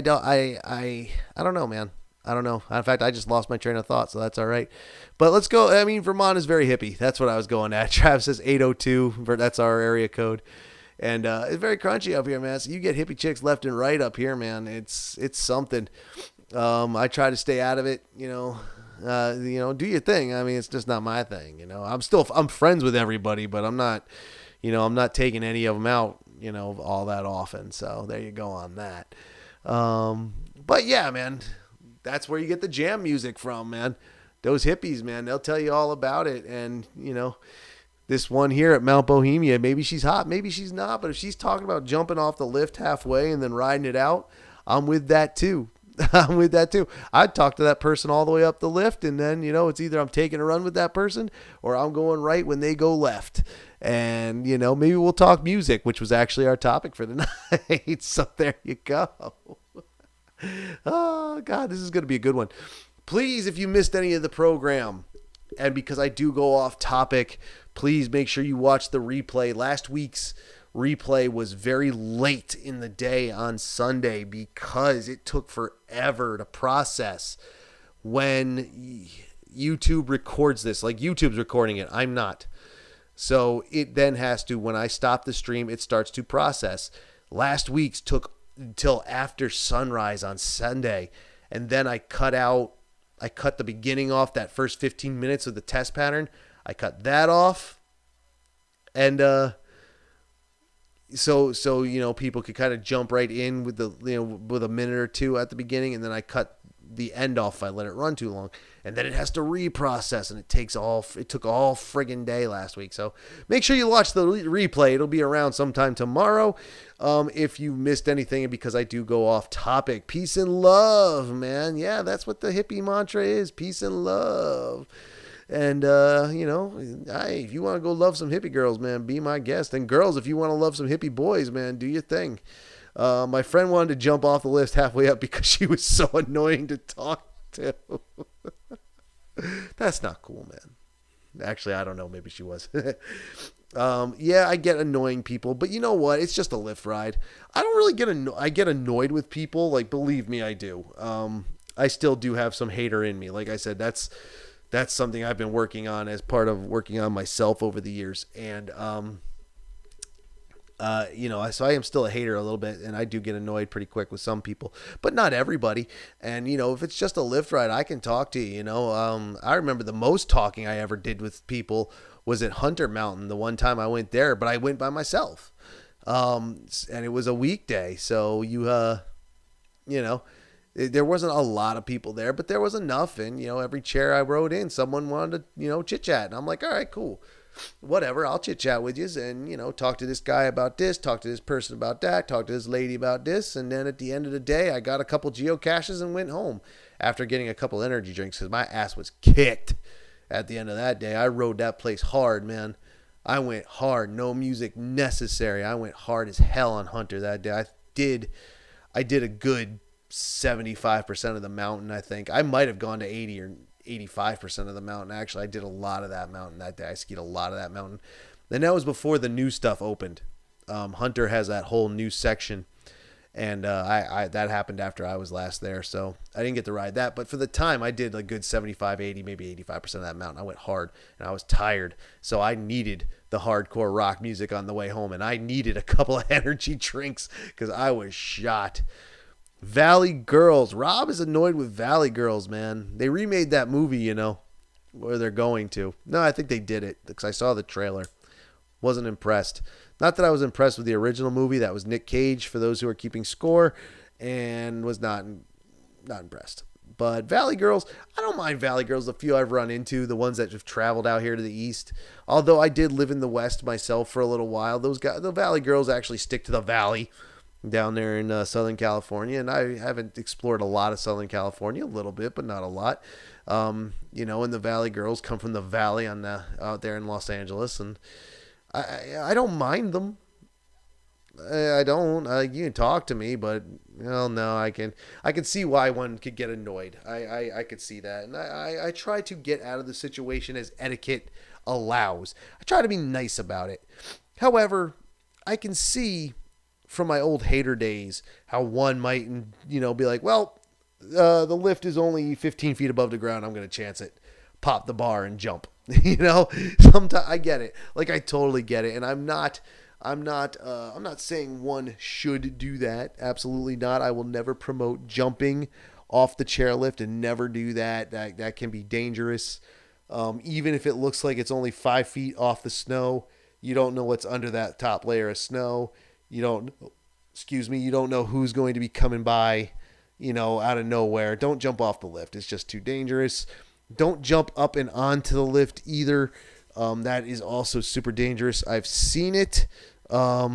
don't know, man. I don't know. In fact, I just lost my train of thought, so that's all right. But let's go. I mean, Vermont is very hippie. That's what I was going at. Travis says 802. That's our area code. And it's very crunchy up here, man. So you get hippie chicks left and right up here, man. It's something. I try to stay out of it, do your thing. I mean, it's just not my thing, I'm friends with everybody, but I'm not taking any of them out, all that often. So there you go on that. But yeah, man, that's where you get the jam music from, man. Those hippies, man, they'll tell you all about it. And, this one here at Mount Bohemia, maybe she's hot, maybe she's not. But if she's talking about jumping off the lift halfway and then riding it out, I'm with that too. I'd talk to that person all the way up the lift. And then, it's either I'm taking a run with that person or I'm going right when they go left. And, maybe we'll talk music, which was actually our topic for the night. So there you go. Oh, God, this is going to be a good one. Please, if you missed any of the program, And because I do go off topic, please make sure you watch the replay. Last week's replay was very late in the day on Sunday because it took forever to process when YouTube records this. Like, YouTube's recording it, I'm not. So it then has to, when I stop the stream, it starts to process. Last week's took until after sunrise on Sunday, and then I cut the beginning off, that first 15 minutes of the test pattern. I cut that off, and so people could kind of jump right in with with a minute or two at the beginning, and then I cut the end off if I let it run too long, and then it has to reprocess, and it took all friggin' day last week. So make sure you watch the replay. It'll be around sometime tomorrow. If you missed anything, because I do go off topic, peace and love, man. Yeah, that's what the hippie mantra is, peace and love. And, if you want to go love some hippie girls, man, be my guest. And girls, if you want to love some hippie boys, man, do your thing. My friend wanted to jump off the list halfway up because she was so annoying to talk to. That's not cool, man. Actually, I don't know. Maybe she was. I get annoying people, but you know what? It's just a Lyft ride. I don't really I get annoyed with people. Like, believe me, I do. I still do have some hater in me. Like I said, that's something I've been working on as part of working on myself over the years. And, so I am still a hater a little bit, and I do get annoyed pretty quick with some people, but not everybody. And, if it's just a Lyft ride, I can talk to you, I remember the most talking I ever did with people was at Hunter Mountain. The one time I went there, but I went by myself. And it was a weekday. So there wasn't a lot of people there, but there was enough. And, every chair I rode in, someone wanted to, chit chat. And I'm like, all right, cool. Whatever, I'll chit chat with you and, talk to this guy about this, talk to this person about that, talk to this lady about this. And then at the end of the day, I got a couple geocaches and went home after getting a couple energy drinks because my ass was kicked at the end of that day. I rode that place hard, man. I went hard, no music necessary. I went hard as hell on Hunter that day. I did a good 75% of the mountain, I think. I might have gone to 80 or 85% of the mountain. Actually, I did a lot of that mountain that day. I skied a lot of that mountain. And that was before the new stuff opened. Hunter has that whole new section, and that happened after I was last there, so I didn't get to ride that. But for the time, I did a good 75, 80, maybe 85% of that mountain. I went hard, and I was tired, so I needed the hardcore rock music on the way home, and I needed a couple of energy drinks because I was shot. Valley Girls. Rob is annoyed with Valley Girls, man. They remade that movie, where they're going to. No, I think they did it because I saw the trailer. Wasn't impressed. Not that I was impressed with the original movie. That was Nick Cage, for those who are keeping score, and was not impressed. But Valley Girls, I don't mind Valley Girls. The few I've run into, the ones that have traveled out here to the east. Although I did live in the west myself for a little while. Those guys, the Valley Girls actually stick to the valley down there in Southern California, and I haven't explored a lot of Southern California, a little bit, but not a lot. And the Valley Girls come from the valley out there in Los Angeles, and I don't mind them. I don't. You can talk to me, but no, I can see why one could get annoyed. I could see that, and I try to get out of the situation as etiquette allows. I try to be nice about it. However, I can see from my old hater days how one might, be like, well, the lift is only 15 feet above the ground. I'm going to chance it, pop the bar and jump. Sometimes I get it. Like, I totally get it. And I'm not saying one should do that. Absolutely not. I will never promote jumping off the chairlift, and never do that. That can be dangerous. Even if it looks like it's only 5 feet off the snow, you don't know what's under that top layer of snow. You don't know who's going to be coming by, out of nowhere. Don't jump off the lift. It's just too dangerous. Don't jump up and onto the lift either. That is also super dangerous. I've seen it, but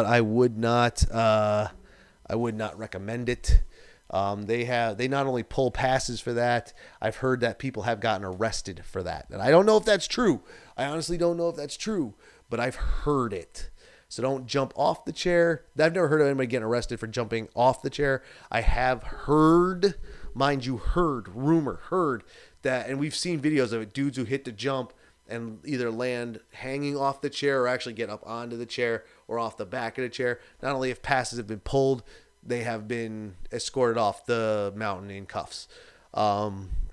I would not recommend it. They not only pull passes for that, I've heard that people have gotten arrested for that. And I don't know if that's true. I honestly don't know if that's true, but I've heard it. So don't jump off the chair. I've never heard of anybody getting arrested for jumping off the chair. I have heard mind you, heard that, and we've seen videos of it, dudes who hit the jump and either land hanging off the chair or actually get up onto the chair or off the back of the chair. Not only have passes have been pulled, they have been escorted off the mountain in cuffs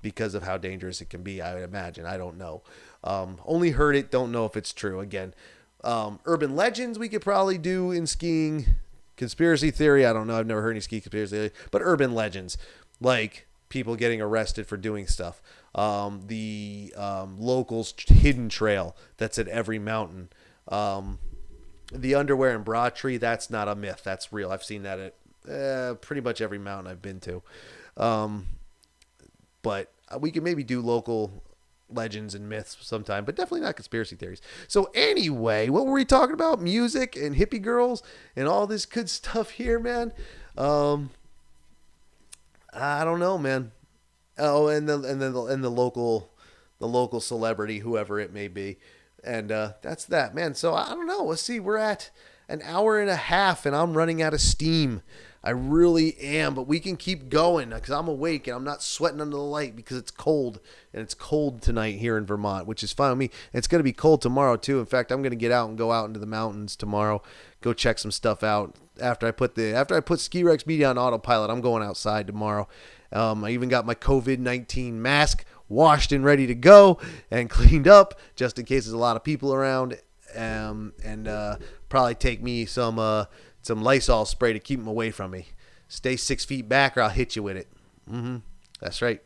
because of how dangerous it can be, I would imagine. I don't know. Only heard it, don't know if it's true. Again, urban legends we could probably do in skiing. Conspiracy theory, I don't know. I've never heard any ski conspiracy theory. But urban legends, like people getting arrested for doing stuff. The locals' hidden trail that's at every mountain. The underwear and bra tree, that's not a myth. That's real. I've seen that at pretty much every mountain I've been to. But we can maybe do local legends and myths sometime, but definitely not conspiracy theories. So anyway, what were we talking about? Music and hippie girls and all this good stuff here, man. I don't know, man. Oh, and the local celebrity, whoever it may be, and that's that, man. So I don't know. Let's see. We're at an hour and a half, and I'm running out of steam. I really am, but we can keep going because I'm awake and I'm not sweating under the light because it's cold, and it's cold tonight here in Vermont, which is fine with me. It's going to be cold tomorrow too. In fact, I'm going to get out and go out into the mountains tomorrow, go check some stuff out. After I put Ski Rex Media on autopilot, I'm going outside tomorrow. I even got my COVID-19 mask washed and ready to go and cleaned up just in case there's a lot of people around, and probably take me some Lysol spray to keep them away from me. Stay 6 feet back or I'll hit you with it. That's right.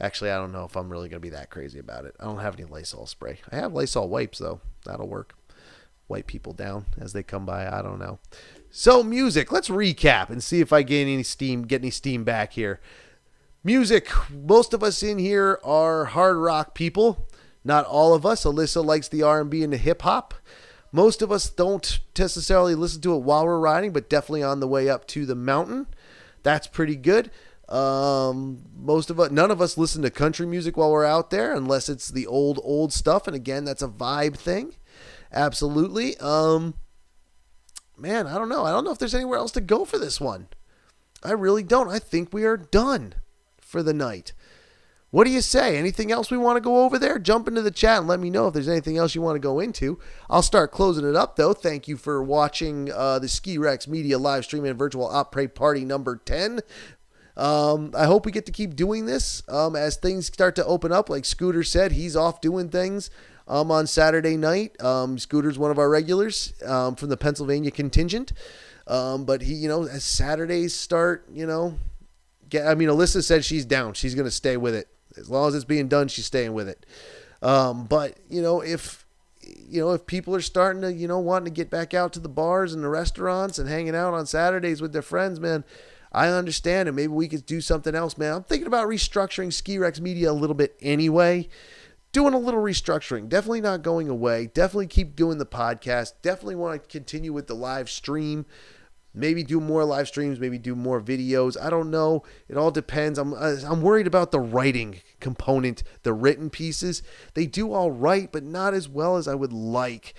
Actually, I don't know if I'm really going to be that crazy about it. I don't have any Lysol spray. I have Lysol wipes, though. That'll work. Wipe people down as they come by. I don't know. So, music. Let's recap and see if I get any steam back here. Music. Most of us in here are hard rock people. Not all of us. Alyssa likes the R&B and the hip-hop. Most of us don't necessarily listen to it while we're riding, but definitely on the way up to the mountain. That's pretty good. None of us listen to country music while we're out there, unless it's the old stuff. And again, that's a vibe thing. Absolutely. Man, I don't know. I don't know if there's anywhere else to go for this one. I really don't. I think we are done for the night. What do you say? Anything else we want to go over there? Jump into the chat and let me know if there's anything else you want to go into. I'll start closing it up, though. Thank you for watching the Ski Rex Media live stream and virtual opera party number 10. I hope we get to keep doing this as things start to open up. Like Scooter said, he's off doing things on Saturday night. Scooter's one of our regulars from the Pennsylvania contingent. But he, as Saturdays start, Alyssa said she's down. She's going to stay with it. As long as it's being done, she's staying with it. But if people are starting to, wanting to get back out to the bars and the restaurants and hanging out on Saturdays with their friends, man, I understand. And maybe we could do something else, man. I'm thinking about restructuring Ski Rex Media a little bit anyway. Doing a little restructuring. Definitely not going away. Definitely keep doing the podcast. Definitely want to continue with the live stream. Maybe do more live streams, maybe do more videos. I don't know. It all depends. I'm worried about the writing component, the written pieces. They do all right, but not as well as I would like.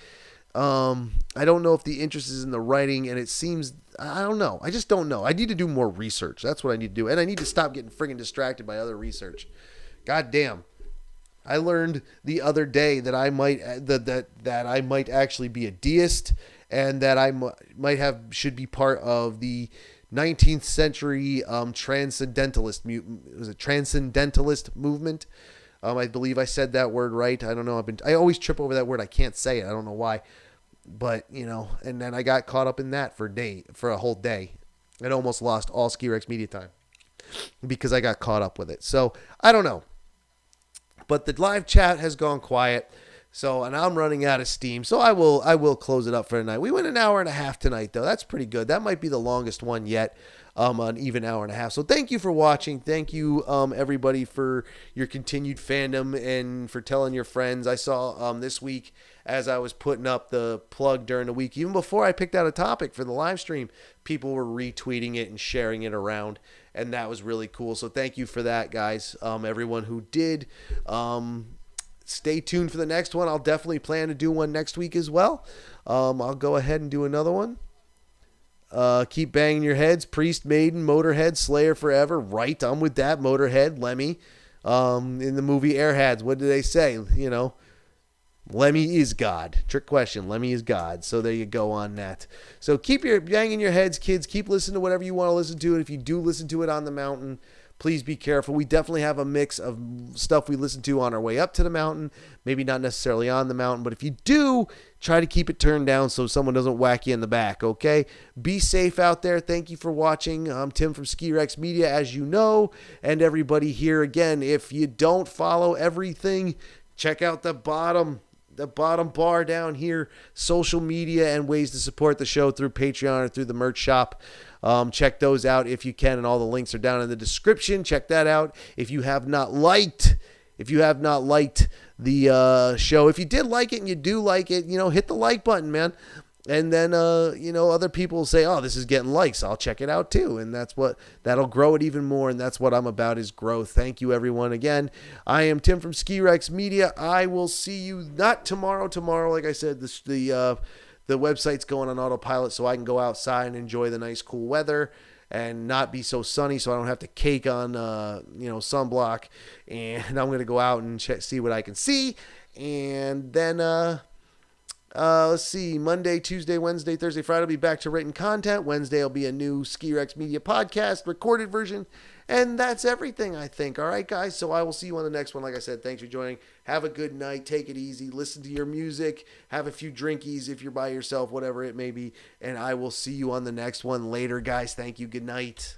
I don't know if the interest is in the writing, and it seems, I don't know. I just don't know. I need to do more research. That's what I need to do. And I need to stop getting friggin' distracted by other research. God damn. I learned the other day that I might actually be a deist, and that I should be part of the 19th century transcendentalist movement. I believe I said that word right. I don't know. I always trip over that word. I can't say it. I don't know why. But, and then I got caught up in that for a whole day. I almost lost all Ski Rex Media time because I got caught up with it. So I don't know. But the live chat has gone quiet. So, and I'm running out of steam. So I will close it up for tonight. We went an hour and a half tonight, though. That's pretty good. That might be the longest one yet, an even hour and a half. So thank you for watching. Thank you, everybody, for your continued fandom and for telling your friends. I saw this week, as I was putting up the plug during the week, even before I picked out a topic for the live stream, people were retweeting it and sharing it around. And that was really cool. So thank you for that, guys. Everyone who did. Stay tuned for the next one. I'll definitely plan to do one next week as well. I'll go ahead and do another one. Keep banging your heads. Priest, Maiden, Motorhead, Slayer forever. Right, I'm with that. Motorhead, Lemmy. In the movie Airheads, what do they say? Lemmy is God. Trick question. Lemmy is God. So there you go on that. So keep your banging your heads, kids. Keep listening to whatever you want to listen to. And if you do listen to it on the mountain, please be careful. We definitely have a mix of stuff we listen to on our way up to the mountain. Maybe not necessarily on the mountain. But if you do, try to keep it turned down so someone doesn't whack you in the back, okay? Be safe out there. Thank you for watching. I'm Tim from Ski Rex Media, as you know. And everybody here, again, if you don't follow everything, check out the bottom bar down here, social media and ways to support the show through Patreon or through the merch shop. Check those out if you can, and all the links are down in the description. Check that out. If you have not liked the show, if you did like it and you do like it, hit the like button, man. And then, other people will say, oh, this is getting likes. I'll check it out too. And that'll grow it even more. And that's what I'm about, is growth. Thank you, everyone. Again, I am Tim from Ski Rex Media. I will see you not tomorrow. Tomorrow, like I said, the website's going on autopilot so I can go outside and enjoy the nice, cool weather and not be so sunny so I don't have to cake on, sunblock. And I'm going to go out and see what I can see. And then, let's see, Monday, Tuesday, Wednesday, Thursday, Friday will be back to written content. Wednesday will be a new Ski Rex Media podcast, recorded version. And that's everything, I think. All right, guys. So I will see you on the next one. Like I said, thanks for joining. Have a good night. Take it easy. Listen to your music. Have a few drinkies if you're by yourself, whatever it may be. And I will see you on the next one later, guys. Thank you. Good night.